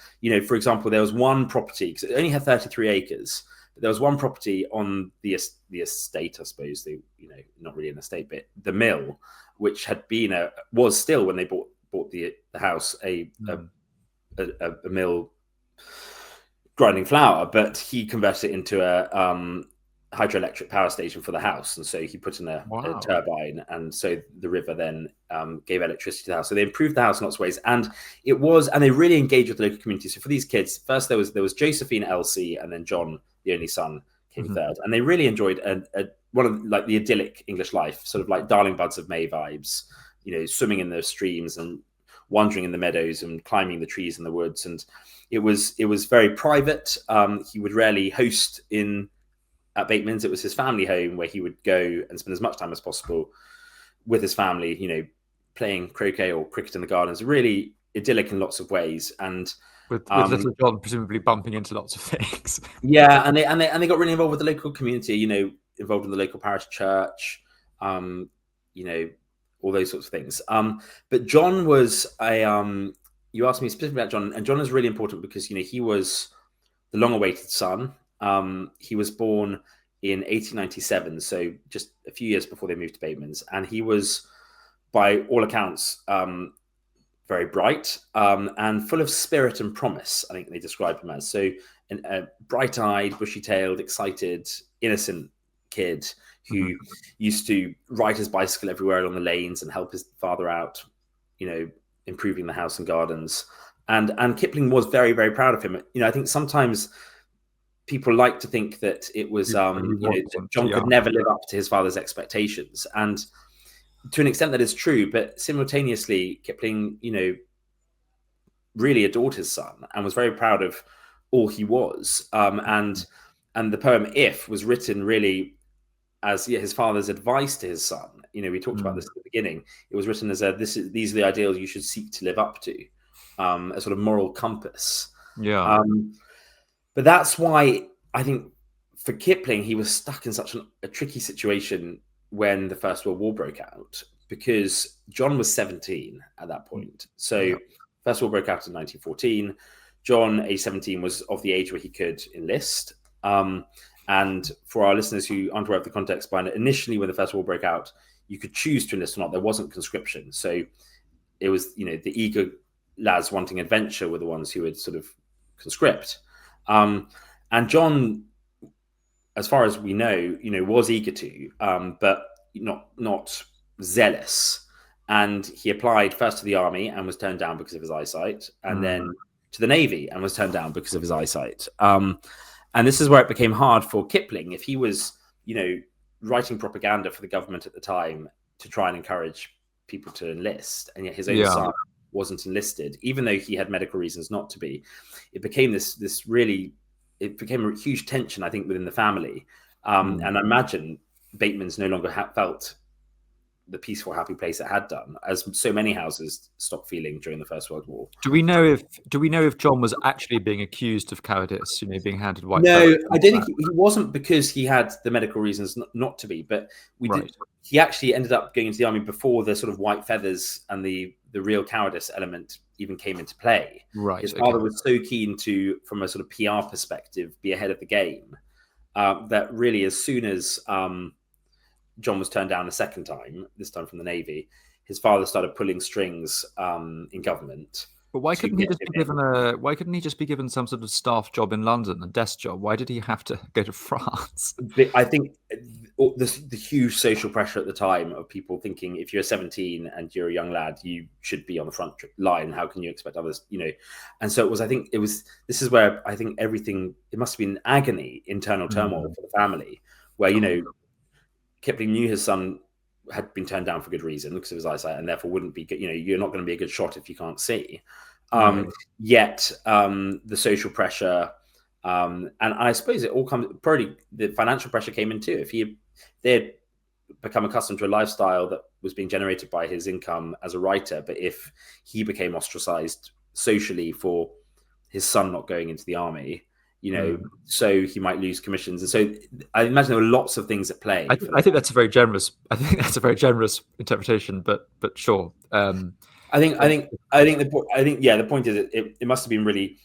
for example, there was one property, because it only had 33 acres. But there was one property on the estate, I suppose. Not really an estate, but the mill, which had been was still, when they bought the house, a mill grinding flour, but he converted it into a hydroelectric power station for the house, and so he put in a turbine, and so the river then gave electricity to the house. So they improved the house in lots of ways, and they really engaged with the local community. So for these kids, first there was Josephine, Elsie, and then John, the only son, came third, and they really enjoyed one of like the idyllic English life, sort of like Darling Buds of May vibes, swimming in the streams and wandering in the meadows and climbing the trees in the woods. And it was very private. He would rarely host at Bateman's. It was his family home, where he would go and spend as much time as possible with his family, playing croquet or cricket in the gardens. Really idyllic in lots of ways. And with little John presumably bumping into lots of things. Yeah, and they got really involved with the local community, involved in the local parish church, all those sorts of things. But John was you asked me specifically about John, and John is really important because he was the long-awaited son. He was born in 1897, so just a few years before they moved to Bateman's, and he was, by all accounts, very bright and full of spirit and promise. I think they described him as a bright-eyed, bushy-tailed, excited, innocent kid who used to ride his bicycle everywhere along the lanes and help his father out, improving the house and gardens. And Kipling was very, very proud of him. I think sometimes people like to think that it was that John could never live up to his father's expectations, and to an extent that is true. But simultaneously, Kipling, really adored his son and was very proud of all he was. And the poem "If" was written really as his father's advice to his son. We talked about this at the beginning. It was written as these are the ideals you should seek to live up to, a sort of moral compass. Yeah. But that's why I think for Kipling, he was stuck in such a tricky situation when the First World War broke out, because John was 17 at that point. So First War broke out in 1914. John, age 17, was of the age where he could enlist. And for our listeners who aren't aware of the context, initially when the First War broke out, you could choose to enlist or not. There wasn't conscription. So it was, the eager lads wanting adventure were the ones who would sort of conscript. And John, as far as we know, was eager to, but not zealous. And he applied first to the army and was turned down because of his eyesight, and then to the Navy and was turned down because of his eyesight. And this is where it became hard for Kipling. If he was, writing propaganda for the government at the time to try and encourage people to enlist, and yet his own son wasn't enlisted, even though he had medical reasons not to be, it became it became a huge tension, I think, within the family. And I imagine Bateman's no longer felt the peaceful, happy place it had done, as so many houses stopped feeling during the First World War. Do we know if John was actually being accused of cowardice, being handed white? No, I don't think he wasn't, because he had the medical reasons not to be. But he actually ended up going into the army before the sort of white feathers and the real cowardice element even came into play. Right. His father was so keen to, from a sort of PR perspective, be ahead of the game, that really, as soon as John was turned down a second time, this time from the Navy, his father started pulling strings in government. But why couldn't he just be given Why couldn't he just be given some sort of staff job in London, a desk job? Why did he have to go to France? I think the huge social pressure at the time of people thinking, if you're 17 and you're a young lad, you should be on the front line. How can you expect others? And so this is where I think everything. It must have been agony, internal turmoil for the family, where Kipling knew his son had been turned down for good reason because of his eyesight, and therefore wouldn't be good. You're not going to be a good shot if you can't see. Yet the social pressure, and I suppose it all comes. Probably the financial pressure came in too. If they had become accustomed to a lifestyle that was being generated by his income as a writer, but if he became ostracized socially for his son not going into the army, so he might lose commissions. And so I imagine there were lots of things at play. I think that's a very generous. I think that's a very generous interpretation, but sure. The point is it must have been really.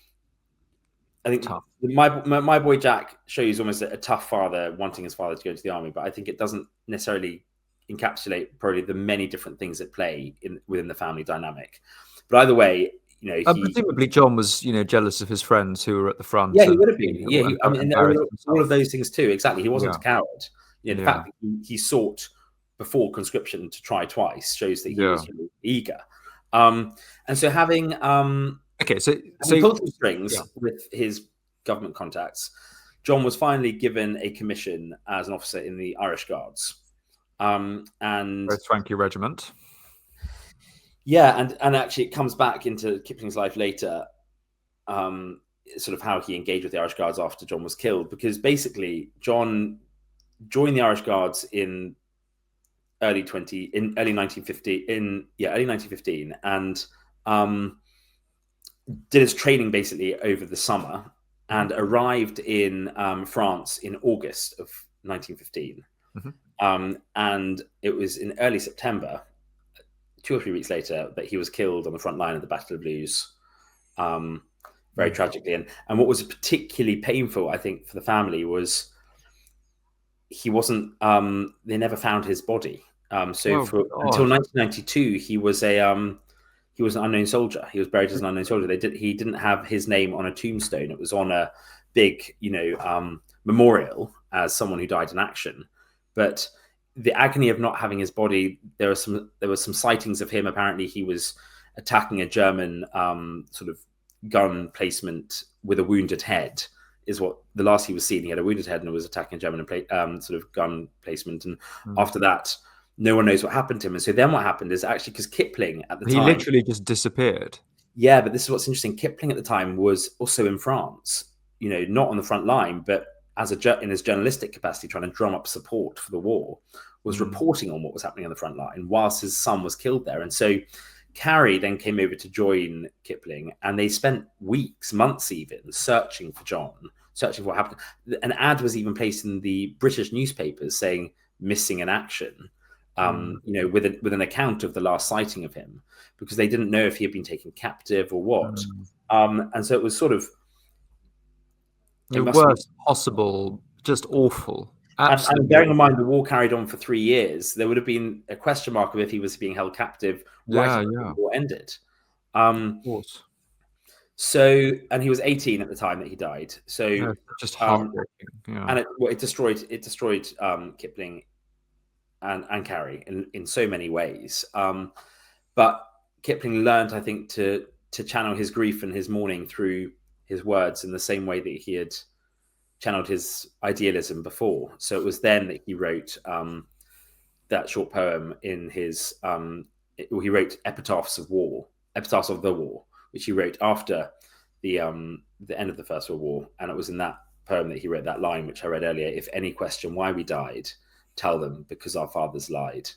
I think tough. My boy Jack shows almost a tough father wanting his father to go into the army, but I think it doesn't necessarily encapsulate probably the many different things at play within the family dynamic. But either way. Presumably John was, jealous of his friends who were at the front. Yeah, he would have been. Yeah, all of those things too. Exactly, he wasn't a coward. The fact that he sought before conscription to try twice shows that he was really eager. And so having pulled some strings with his government contacts, John was finally given a commission as an officer in the Irish Guards. And very swanky regiment. Yeah, and actually it comes back into Kipling's life later, sort of how he engaged with the Irish Guards after John was killed, because basically John joined the Irish Guards in early 1915, and did his training basically over the summer, and arrived in France in August of 1915. And it was in early September, 2 or 3 weeks later, that he was killed on the front line of the Battle of Loos, very tragically. And what was particularly painful, I think, for the family was he wasn't. They never found his body. Until 1992, he was an unknown soldier. He was buried as an unknown soldier. He didn't have his name on a tombstone. It was on a big, memorial as someone who died in action. But the agony of not having his body, there were some sightings of him. Apparently he was attacking a German sort of gun placement with a wounded head. Is what the last he was seen. He had a wounded head and was attacking a German sort of gun placement. And after that, no one knows what happened to him. And so then what happened is actually because Kipling at the time, he literally just disappeared. Yeah, but this is what's interesting. Kipling at the time was also in France, not on the front line, but in his journalistic capacity, trying to drum up support for the war, was reporting on what was happening on the front line whilst his son was killed there. And so Carey then came over to join Kipling, and they spent weeks, months even, searching for John, searching for what happened. An ad was even placed in the British newspapers saying "missing in action," with an account of the last sighting of him, because they didn't know if he had been taken captive or what. And so it was sort of the worst possible, just awful. Absolutely. And bearing in mind the war carried on for 3 years, there would have been a question mark of if he was being held captive right until the war ended. Of course. So, and he was 18 at the time that he died. So just heartbreaking. And it destroyed Kipling and Carey in so many ways. But Kipling learned, I think, to channel his grief and his mourning through his words in the same way that he had channeled his idealism before. So it was then that he wrote that short poem in his he wrote Epitaphs of the War, which he wrote after the end of the First World War. And it was in that poem that he wrote that line, which I read earlier: "If any question why we died, tell them because our fathers lied."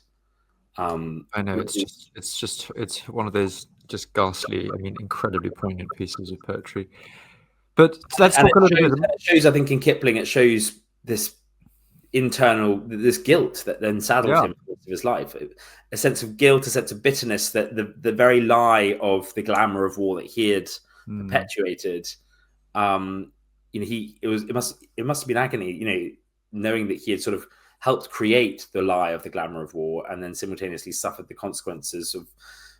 I know, it's one of those just ghastly, incredibly poignant pieces of poetry. But let's talk a little bit. It shows, I think, in Kipling, it shows this guilt that then saddled him for the rest of his life. A sense of guilt, a sense of bitterness that the very lie of the glamour of war that he had perpetuated. It must have been agony, knowing that he had sort of helped create the lie of the glamour of war, and then simultaneously suffered the consequences of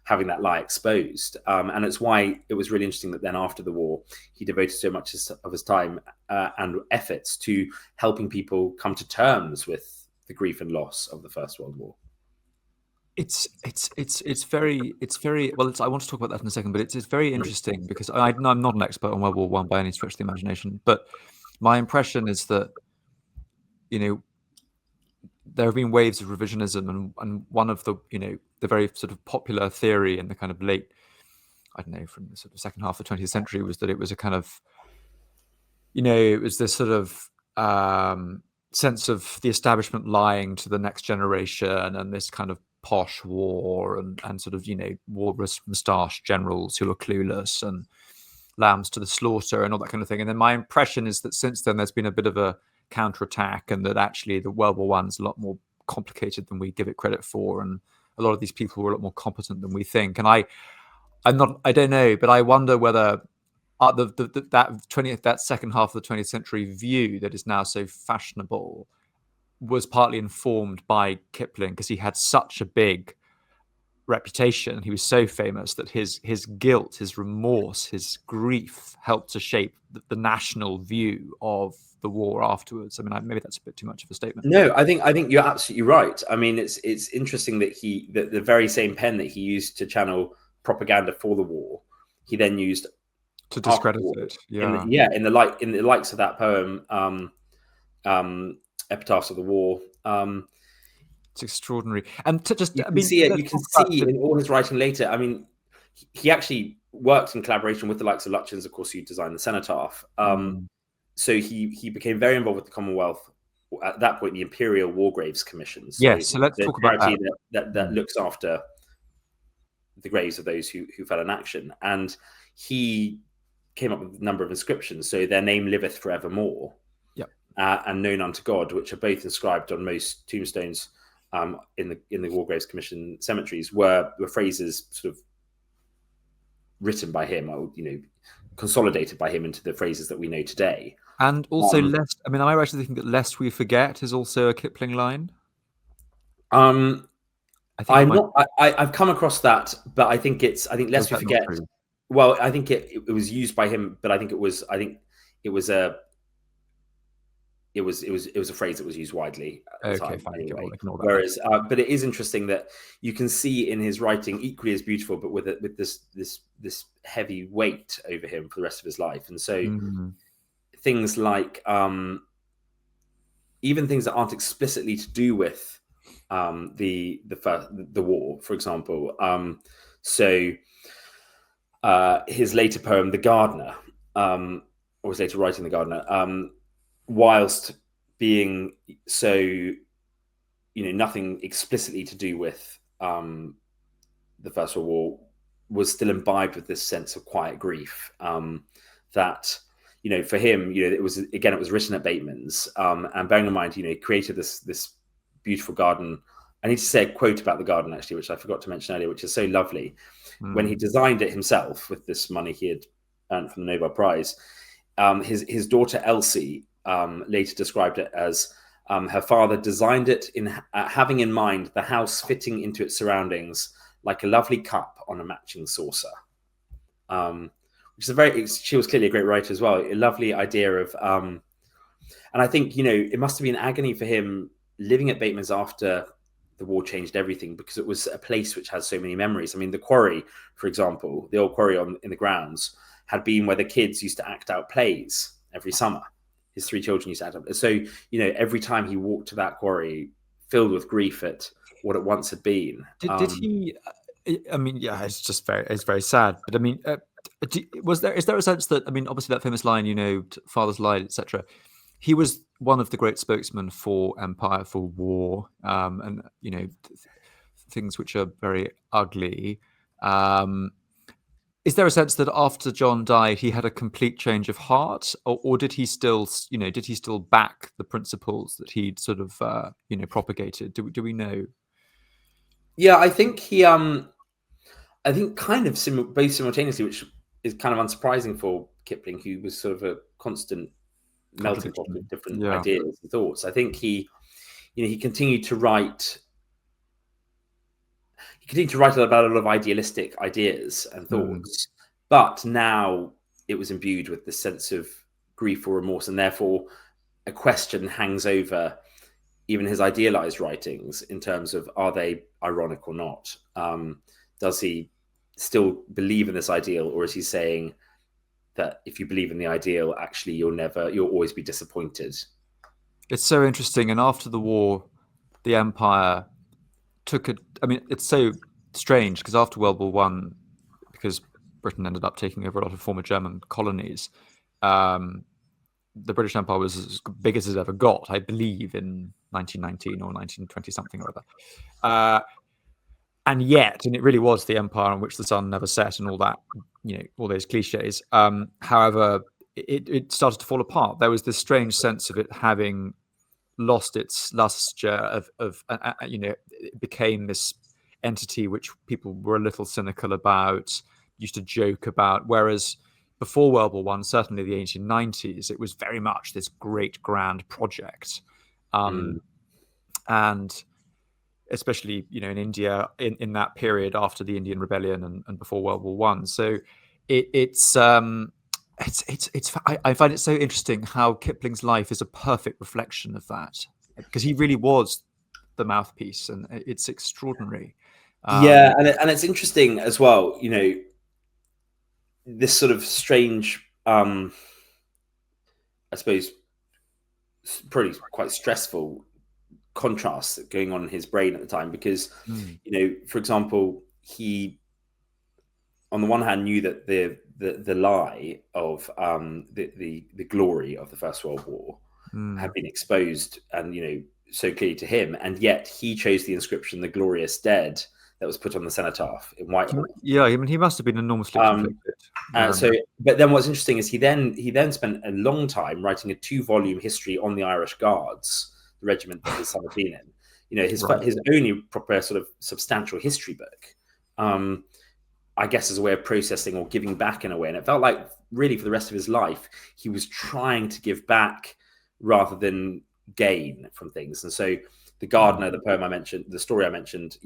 having that lie exposed. And it's why it was really interesting that then after the war, he devoted so much of his time and efforts to helping people come to terms with the grief and loss of the First World War. It's very well. I want to talk about that in a second, but it's very interesting because I'm not an expert on World War One by any stretch of the imagination, but my impression is that there have been waves of revisionism, and one of the the very sort of popular theory in the kind of late, I don't know, from the sort of second half of the 20th century was that it was a kind of, it was this sort of sense of the establishment lying to the next generation, and this kind of posh war and sort of war moustache generals who are clueless and lambs to the slaughter and all that kind of thing. And then my impression is that since then there's been a bit of a counterattack, and that actually the World War One's a lot more complicated than we give it credit for, and a lot of these people were a lot more competent than we think. And I don't know, but I wonder whether that second half of the 20th century view that is now so fashionable was partly informed by Kipling, because he had such a big reputation. He was so famous that his guilt, his remorse, his grief helped to shape the national view of the war afterwards. Maybe that's a bit too much of a statement. No, I think you're absolutely right. It's interesting that the very same pen that he used to channel propaganda for the war, he then used to discredit it. In the likes of that poem, Epitaphs of the War. It's extraordinary, and to just you can see in all his writing later. He actually worked in collaboration with the likes of Lutyens, of course, who designed the cenotaph. So he became very involved with the Commonwealth at that point, the Imperial War Graves Commission. So let's talk about that looks after the graves of those who fell in action, and he came up with a number of inscriptions. So their name liveth forevermore, and known unto God, which are both inscribed on most tombstones in the War Graves Commission cemeteries, were phrases sort of written by him, or consolidated by him into the phrases that we know today. And also, lest, am I right in thinking that "lest we forget" is also a Kipling line? I've come across that, but I think "lest we forget." Well, I think it was used by him, but I think it was a it was a phrase that was used widely at the Okay, time fine. anyway. Ignore that. Whereas, but it is interesting that you can see in his writing equally as beautiful, but with this heavy weight over him for the rest of his life. And so things like even things that aren't explicitly to do with the war, for example. His later poem, "The Gardener," or his later writing, "The Gardener," whilst being so, nothing explicitly to do with the First World War, was still imbibed with this sense of quiet grief that, for him, it was written at Bateman's, and bearing in mind, he created this beautiful garden. I need to say a quote about the garden, actually, which I forgot to mention earlier, which is so lovely. When he designed it himself with this money he had earned from the Nobel Prize, his daughter Elsie later described it as her father designed it having in mind the house fitting into its surroundings like a lovely cup on a matching saucer. Which is she was clearly a great writer as well. A lovely idea of, and I think, it must have been agony for him living at Bateman's after the war changed everything, because it was a place which has so many memories. I mean, the quarry, for example, the old quarry in the grounds, had been where the kids used to act out plays every summer. His 3 children used to act out. So, every time he walked to that quarry, filled with grief at what it once had been. Did he? I mean, yeah, it's very sad. But I mean, is there a sense that, I mean, obviously that famous line, "Fathers lied," etc. He was one of the great spokesmen for empire, for war, and things which are very ugly. Is there a sense that after John died, he had a complete change of heart, or did he still, back the principles that he'd sort of, propagated? Do we know? Yeah, I think he, I think kind of both simultaneously, which is kind of unsurprising for Kipling, who was sort of a constant melting pot of different ideas and thoughts. I think he continued to write. He continued to write about a lot of idealistic ideas and thoughts, but now it was imbued with this sense of grief or remorse, and therefore a question hangs over even his idealized writings in terms of, are they ironic or not? Does he still believe in this ideal, or is he saying that if you believe in the ideal, actually you'll always be disappointed? It's so interesting. And after the war, the empire it's so strange, because after World War One, because Britain ended up taking over a lot of former German colonies, the British Empire was as big as it ever got, I believe, in 1919 or 1920 something or other. And it really was the empire on which the sun never set, and all that, all those cliches. However, it started to fall apart. There was this strange sense of it having lost its luster it became this entity which people were a little cynical about, used to joke about, whereas before World War One, certainly the 1890s, it was very much this great grand project. And especially, in India, in that period after the Indian Rebellion and before World War One. So I find it so interesting how Kipling's life is a perfect reflection of that, because he really was the mouthpiece, and it's extraordinary. Yeah, and it's interesting as well, this sort of strange, I suppose, probably quite stressful contrast going on in his brain at the time, because, for example, he, on the one hand, knew that the lie of the glory of the First World War had been exposed, and so clearly to him, and yet he chose the inscription "The Glorious Dead" that was put on the cenotaph in Whitehall. Yeah, I mean, he must have been enormously conflicted. But then what's interesting is he then spent a long time writing a 2-volume history on the Irish Guards, the regiment that his son had been in. His only proper sort of substantial history book. I guess as a way of processing or giving back in a way. And it felt like really for the rest of his life, he was trying to give back rather than gain from things. And so The Gardener, the poem I mentioned, the story I mentioned,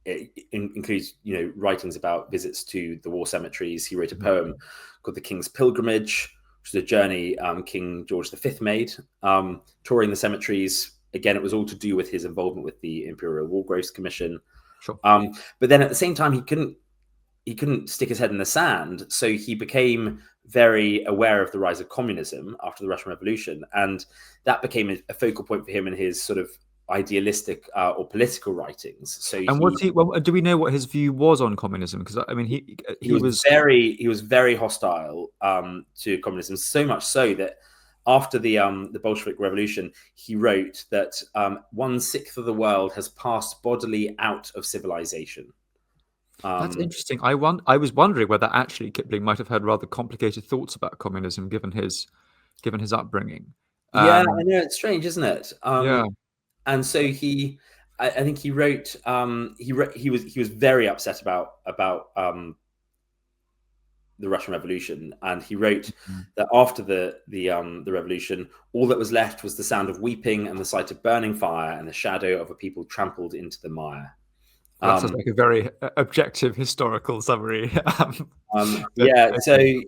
it includes, writings about visits to the war cemeteries. He wrote a poem called The King's Pilgrimage which was a journey King George V made, touring the cemeteries. Again, it was all to do with his involvement with the Imperial War Graves Commission. Sure. But then at the same time, he couldn't stick his head in the sand, so he became very aware of the rise of communism after the Russian Revolution, and that became a focal point for him in his sort of idealistic or political writings. So And do we know what his view was on communism? Because I mean, he was very hostile to communism, so much so that after the Bolshevik Revolution, he wrote that 1/6 of the world has passed bodily out of civilization. That's interesting. I was wondering whether actually Kipling might have had rather complicated thoughts about communism, given his upbringing. Yeah, I know, it's strange, isn't it? Yeah. And so I think he wrote. He was very upset about the Russian Revolution, and he wrote that after the revolution, all that was left was the sound of weeping and the sight of burning fire and the shadow of a people trampled into the mire. That sounds like a very objective historical summary. Yeah, so he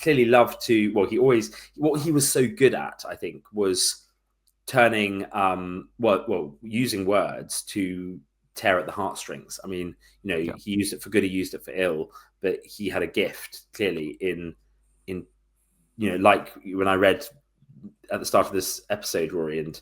clearly loved to. Well, what he was so good at, I think, was turning using words to tear at the heartstrings. I mean, he used it for good, he used it for ill, but he had a gift clearly in like when I read at the start of this episode, Rory, and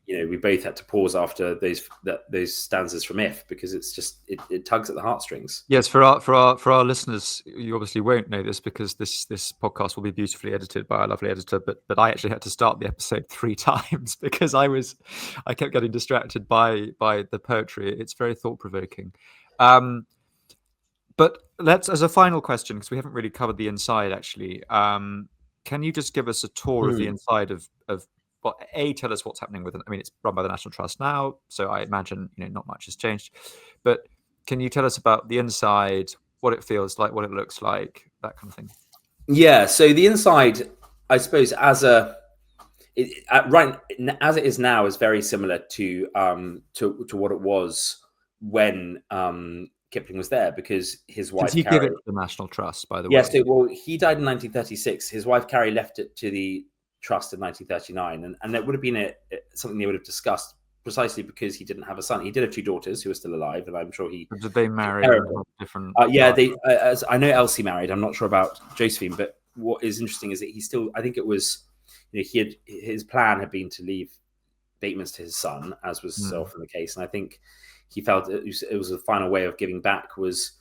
we both had to pause after those stanzas from If, because it's just it tugs at the heartstrings. Yes, for our listeners, you obviously won't know this because this podcast will be beautifully edited by our lovely editor, but I actually had to start the episode 3 times because I kept getting distracted by the poetry. It's very thought-provoking. But let's, as a final question, because we haven't really covered the inside actually, can you just give us a tour of the inside of tell us what's happening with it? I mean, it's run by the National Trust now, so I imagine not much has changed. But can you tell us about the inside, what it feels like, what it looks like, that kind of thing? Yeah. So the inside, I suppose, as it is now, is very similar to what it was when Kipling was there, because his wife. Did he give it to the National Trust, by the way? Yes. Well, he died in 1936. His wife Carrie left it to the trust in 1939, and it would have been something they would have discussed, precisely because he didn't have a son. He did have 2 daughters who were still alive, and I'm sure he. Did they marry different? Yeah, they. As I know, Elsie married. I'm not sure about Josephine, but what is interesting is that he still. I think it was, his plan had been to leave Batemans to his son, as was so often the case, and I think he felt it was a final way of giving back. Was,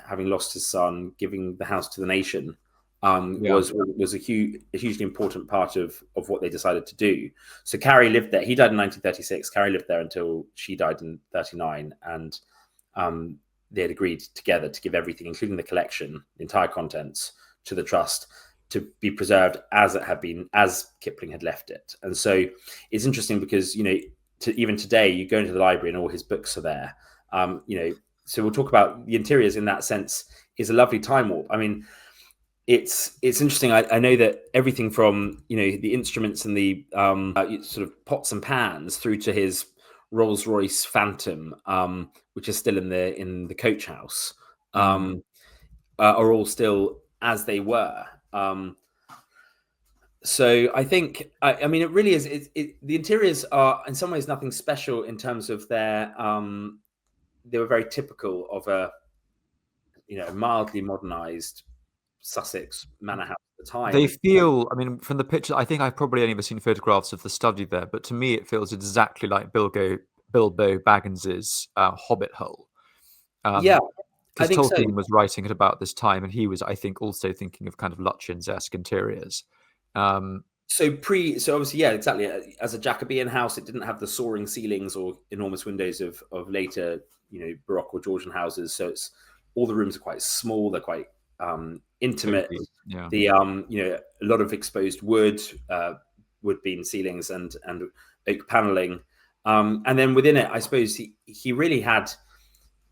having lost his son, giving the house to the nation. Was a hugely important part of what they decided to do. So Carrie lived there. He died in 1936. Carrie lived there until she died in 1939, and they had agreed together to give everything, including the collection, the entire contents, to the trust to be preserved as it had been, as Kipling had left it. And so it's interesting because even today you go into the library and all his books are there. So we'll talk about the interiors in that sense. Is a lovely time warp. I mean, it's interesting. I know that everything from the instruments and the sort of pots and pans through to his Rolls-Royce Phantom, which is still in the coach house, are all still as they were. So I think I mean it really is. The interiors are in some ways nothing special in terms of their. They were very typical of a mildly modernized Sussex manor house at the time. They feel, I mean, from the picture, I think I've probably only ever seen photographs of the study there, but to me it feels exactly like Bilbo Baggins's Hobbit hole. Yeah, because Tolkien was writing it about this time, and he was, I think, also thinking of kind of Lutyens-esque interiors. So obviously, yeah, exactly. As a Jacobean house, it didn't have the soaring ceilings or enormous windows of later, Baroque or Georgian houses. So all the rooms are quite small. They're quite intimate. Yeah. The a lot of exposed wood beam ceilings and oak paneling, and then within it, I suppose he really had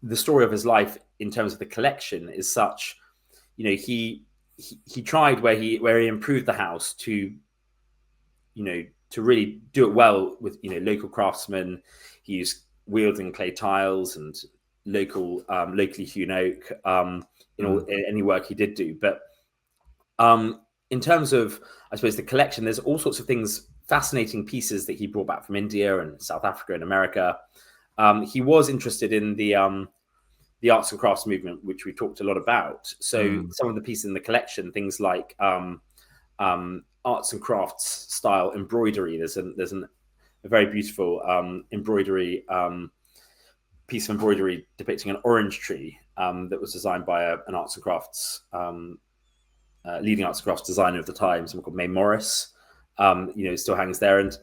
the story of his life in terms of the collection is such. He tried where he improved the house to really do it well with local craftsmen. He used Weald and clay tiles and locally hewn oak in any work he did do. But In terms of, I suppose, the collection, there's all sorts of things, fascinating pieces that he brought back from India and South Africa and America. He was interested in the arts and crafts movement, which we talked a lot about. So some of the pieces in the collection, things like arts and crafts style embroidery. There's a very beautiful embroidery piece of embroidery depicting an orange tree that was designed by an arts and crafts leading arts and crafts designer of the time, someone called May Morris. It still hangs there. And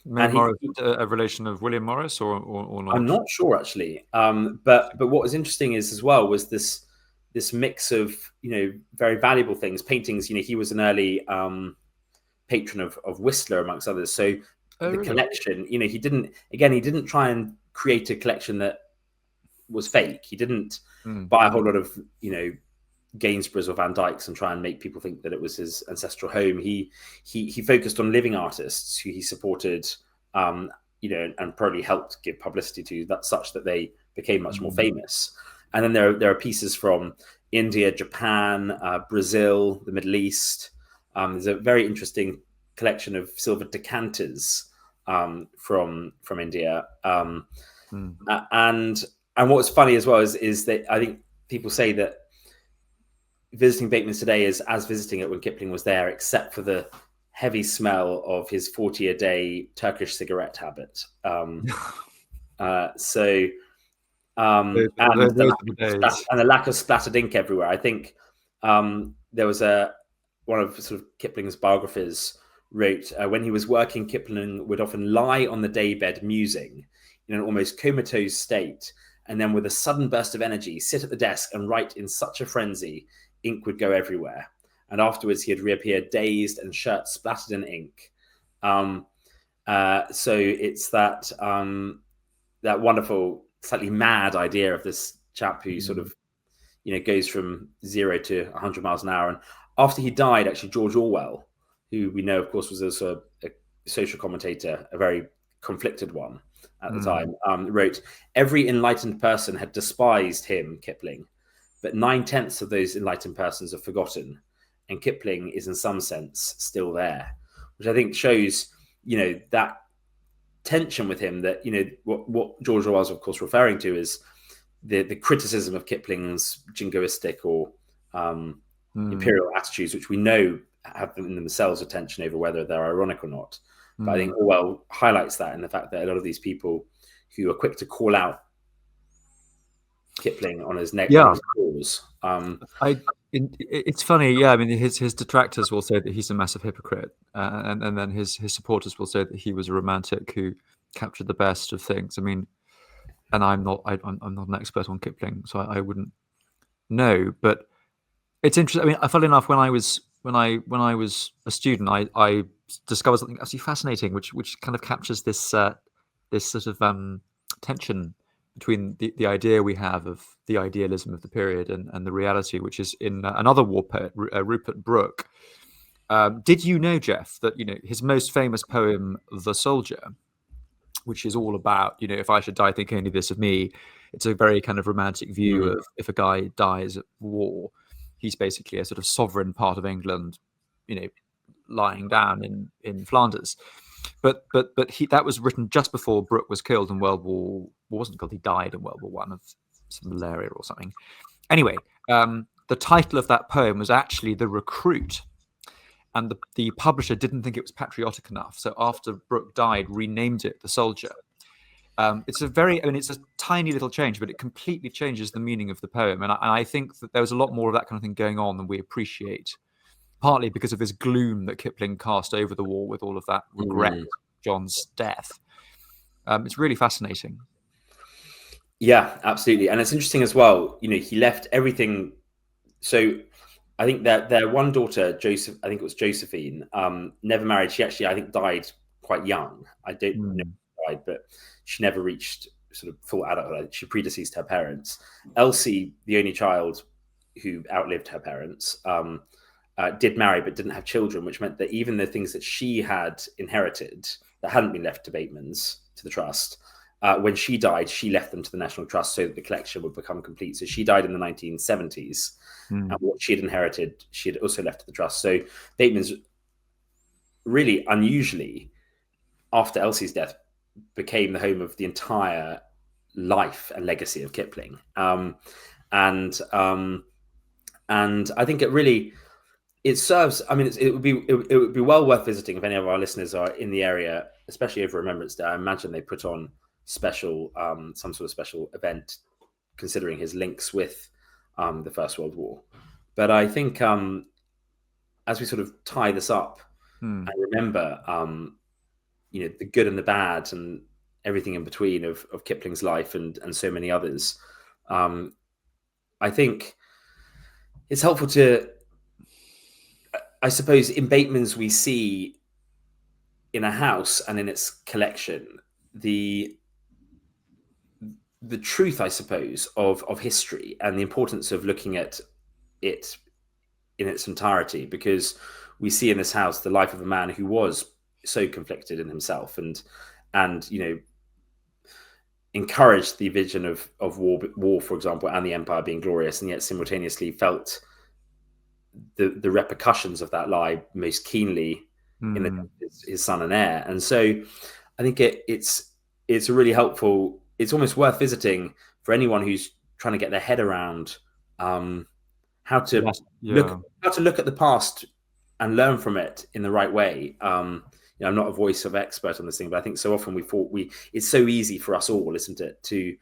Morris, a relation of William Morris, or not? I'm not sure actually. But what was interesting as well was this mix of very valuable things, paintings. He was an early patron of Whistler amongst others. So really? Collection, he didn't try and create a collection that was fake. He didn't buy a whole lot of Gainsboroughs or Van Dycks and try and make people think that it was his ancestral home. He focused on living artists who he supported, and probably helped give publicity to, that such that they became much more famous. And then there are pieces from India, Japan, Brazil, the Middle East. There's a very interesting collection of silver decanters from India. And what's funny as well is that I think people say that visiting Bateman's today is as visiting it when Kipling was there, except for the heavy smell of his 40 a day Turkish cigarette habit. And the lack of splattered ink everywhere. I think there was one of sort of Kipling's biographers wrote, when he was working, Kipling would often lie on the daybed musing in an almost comatose state, and then with a sudden burst of energy, sit at the desk and write in such a frenzy, ink would go everywhere. And afterwards he had reappeared dazed and shirt splattered in ink. So it's that wonderful, slightly mad idea of this chap who sort of, goes from 0 to 100 miles an hour. And after he died, actually, George Orwell, who we know, of course, was also a social commentator, a very conflicted one at the time, wrote, "Every enlightened person had despised him, Kipling, but 9/10 of those enlightened persons are forgotten, and Kipling is in some sense still there," which I think shows, that tension with him, that, what George Orwell was, of course, referring to is the criticism of Kipling's jingoistic or imperial attitudes, which we know have in themselves a tension over whether they're ironic or not. But I think Orwell highlights that in the fact that a lot of these people who are quick to call out Kipling on his cause. It's funny, yeah. I mean, his detractors will say that he's a massive hypocrite, and then his supporters will say that he was a romantic who captured the best of things. I mean, and I'm not an expert on Kipling, so I wouldn't know. But it's interesting. I mean, funnily enough, when I was a student, I discovered something absolutely fascinating, which kind of captures this sort of tension between the idea we have of the idealism of the period and the reality, which is in another war poet, Rupert Brooke. Did you know, Jeff, that his most famous poem, "The Soldier," which is all about, if I should die, think only this of me. It's a very kind of romantic view of if a guy dies at war, he's basically a sort of sovereign part of England, lying down in Flanders. But that was written just before Brooke was killed in World War. Wasn't killed. He died in World War One of some malaria or something. Anyway, the title of that poem was actually "The Recruit," and the publisher didn't think it was patriotic enough. So after Brooke died, renamed it "The Soldier." It's a tiny little change, but it completely changes the meaning of the poem. And I think that there was a lot more of that kind of thing going on than we appreciate. Partly because of this gloom that Kipling cast over the war with all of that regret of John's death. It's really fascinating. Yeah, absolutely. And it's interesting as well, he left everything. So I think that their one daughter, Josephine, never married. She actually, I think, died quite young. I don't know why, but she never reached sort of full adulthood. She predeceased her parents. Elsie, the only child who outlived her parents, did marry but didn't have children, which meant that even the things that she had inherited that hadn't been left to Bateman's, to the trust, when she died, she left them to the National Trust so that the collection would become complete. So she died in the 1970s, and what she had inherited, she had also left to the trust. So Bateman's really unusually, after Elsie's death, became the home of the entire life and legacy of Kipling. And I think it serves. I mean, it would be well worth visiting if any of our listeners are in the area, especially over Remembrance Day. I imagine they put on some sort of special event, considering his links with the First World War. But I think as we sort of tie this up and remember, the good and the bad and everything in between of Kipling's life and so many others, I think it's helpful to, I suppose, in Bateman's we see in a house and in its collection the truth, I suppose, of history and the importance of looking at it in its entirety, because we see in this house the life of a man who was so conflicted in himself and encouraged the vision of war, for example, and the empire being glorious, and yet simultaneously felt the repercussions of that lie most keenly in his son and heir. And so I think it's a really helpful, it's almost worth visiting for anyone who's trying to get their head around how to look at the past and learn from it in the right way. I'm not a voice of expert on this thing, but I think so often it's so easy for us all, isn't it, to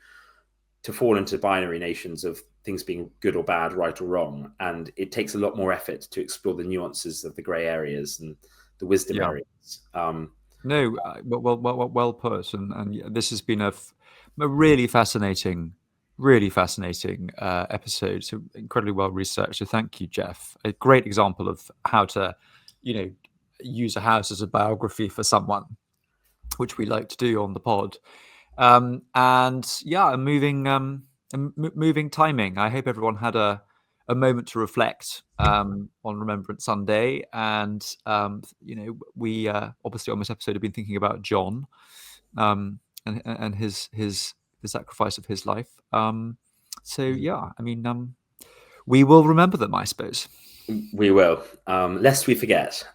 fall into binary nations of things being good or bad, right or wrong. And it takes a lot more effort to explore the nuances of the grey areas and the wisdom areas. Well put. And this has been a really fascinating episode. So incredibly well researched. So thank you, Jeff. A great example of how to, use a house as a biography for someone, which we like to do on the pod. Moving timing. I hope everyone had a moment to reflect on Remembrance Sunday, and we obviously on this episode have been thinking about John and the sacrifice of his life. We will remember them, I suppose. We will, lest we forget.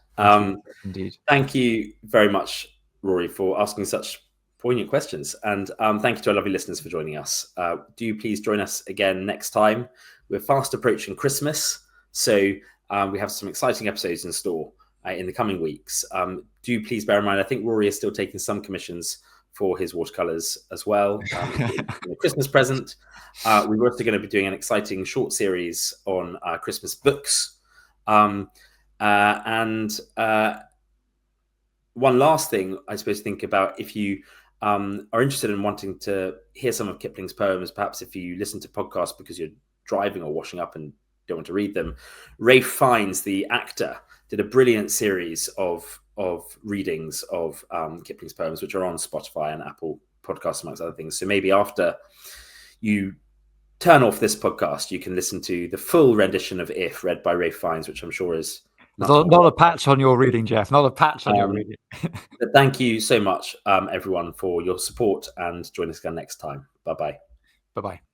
Indeed. Thank you very much, Rory, for asking such poignant questions, and thank you to our lovely listeners for joining us. Do please join us again next time. We're fast approaching Christmas, so we have some exciting episodes in store in the coming weeks. Do please bear in mind, I think Rory is still taking some commissions for his watercolors as well. A Christmas present. We're also going to be doing an exciting short series on Christmas books. And one last thing, I suppose, to think about, if you are interested in wanting to hear some of Kipling's poems, perhaps if you listen to podcasts because you're driving or washing up and don't want to read them, Ralph Fiennes, the actor, did a brilliant series of readings of Kipling's poems, which are on Spotify and Apple Podcasts, amongst other things. So maybe after you turn off this podcast, you can listen to the full rendition of If, read by Ralph Fiennes, which I'm sure is not a patch on your reading, Jeff. Not a patch on your reading. But thank you so much, everyone, for your support, and join us again next time. Bye-bye. Bye-bye.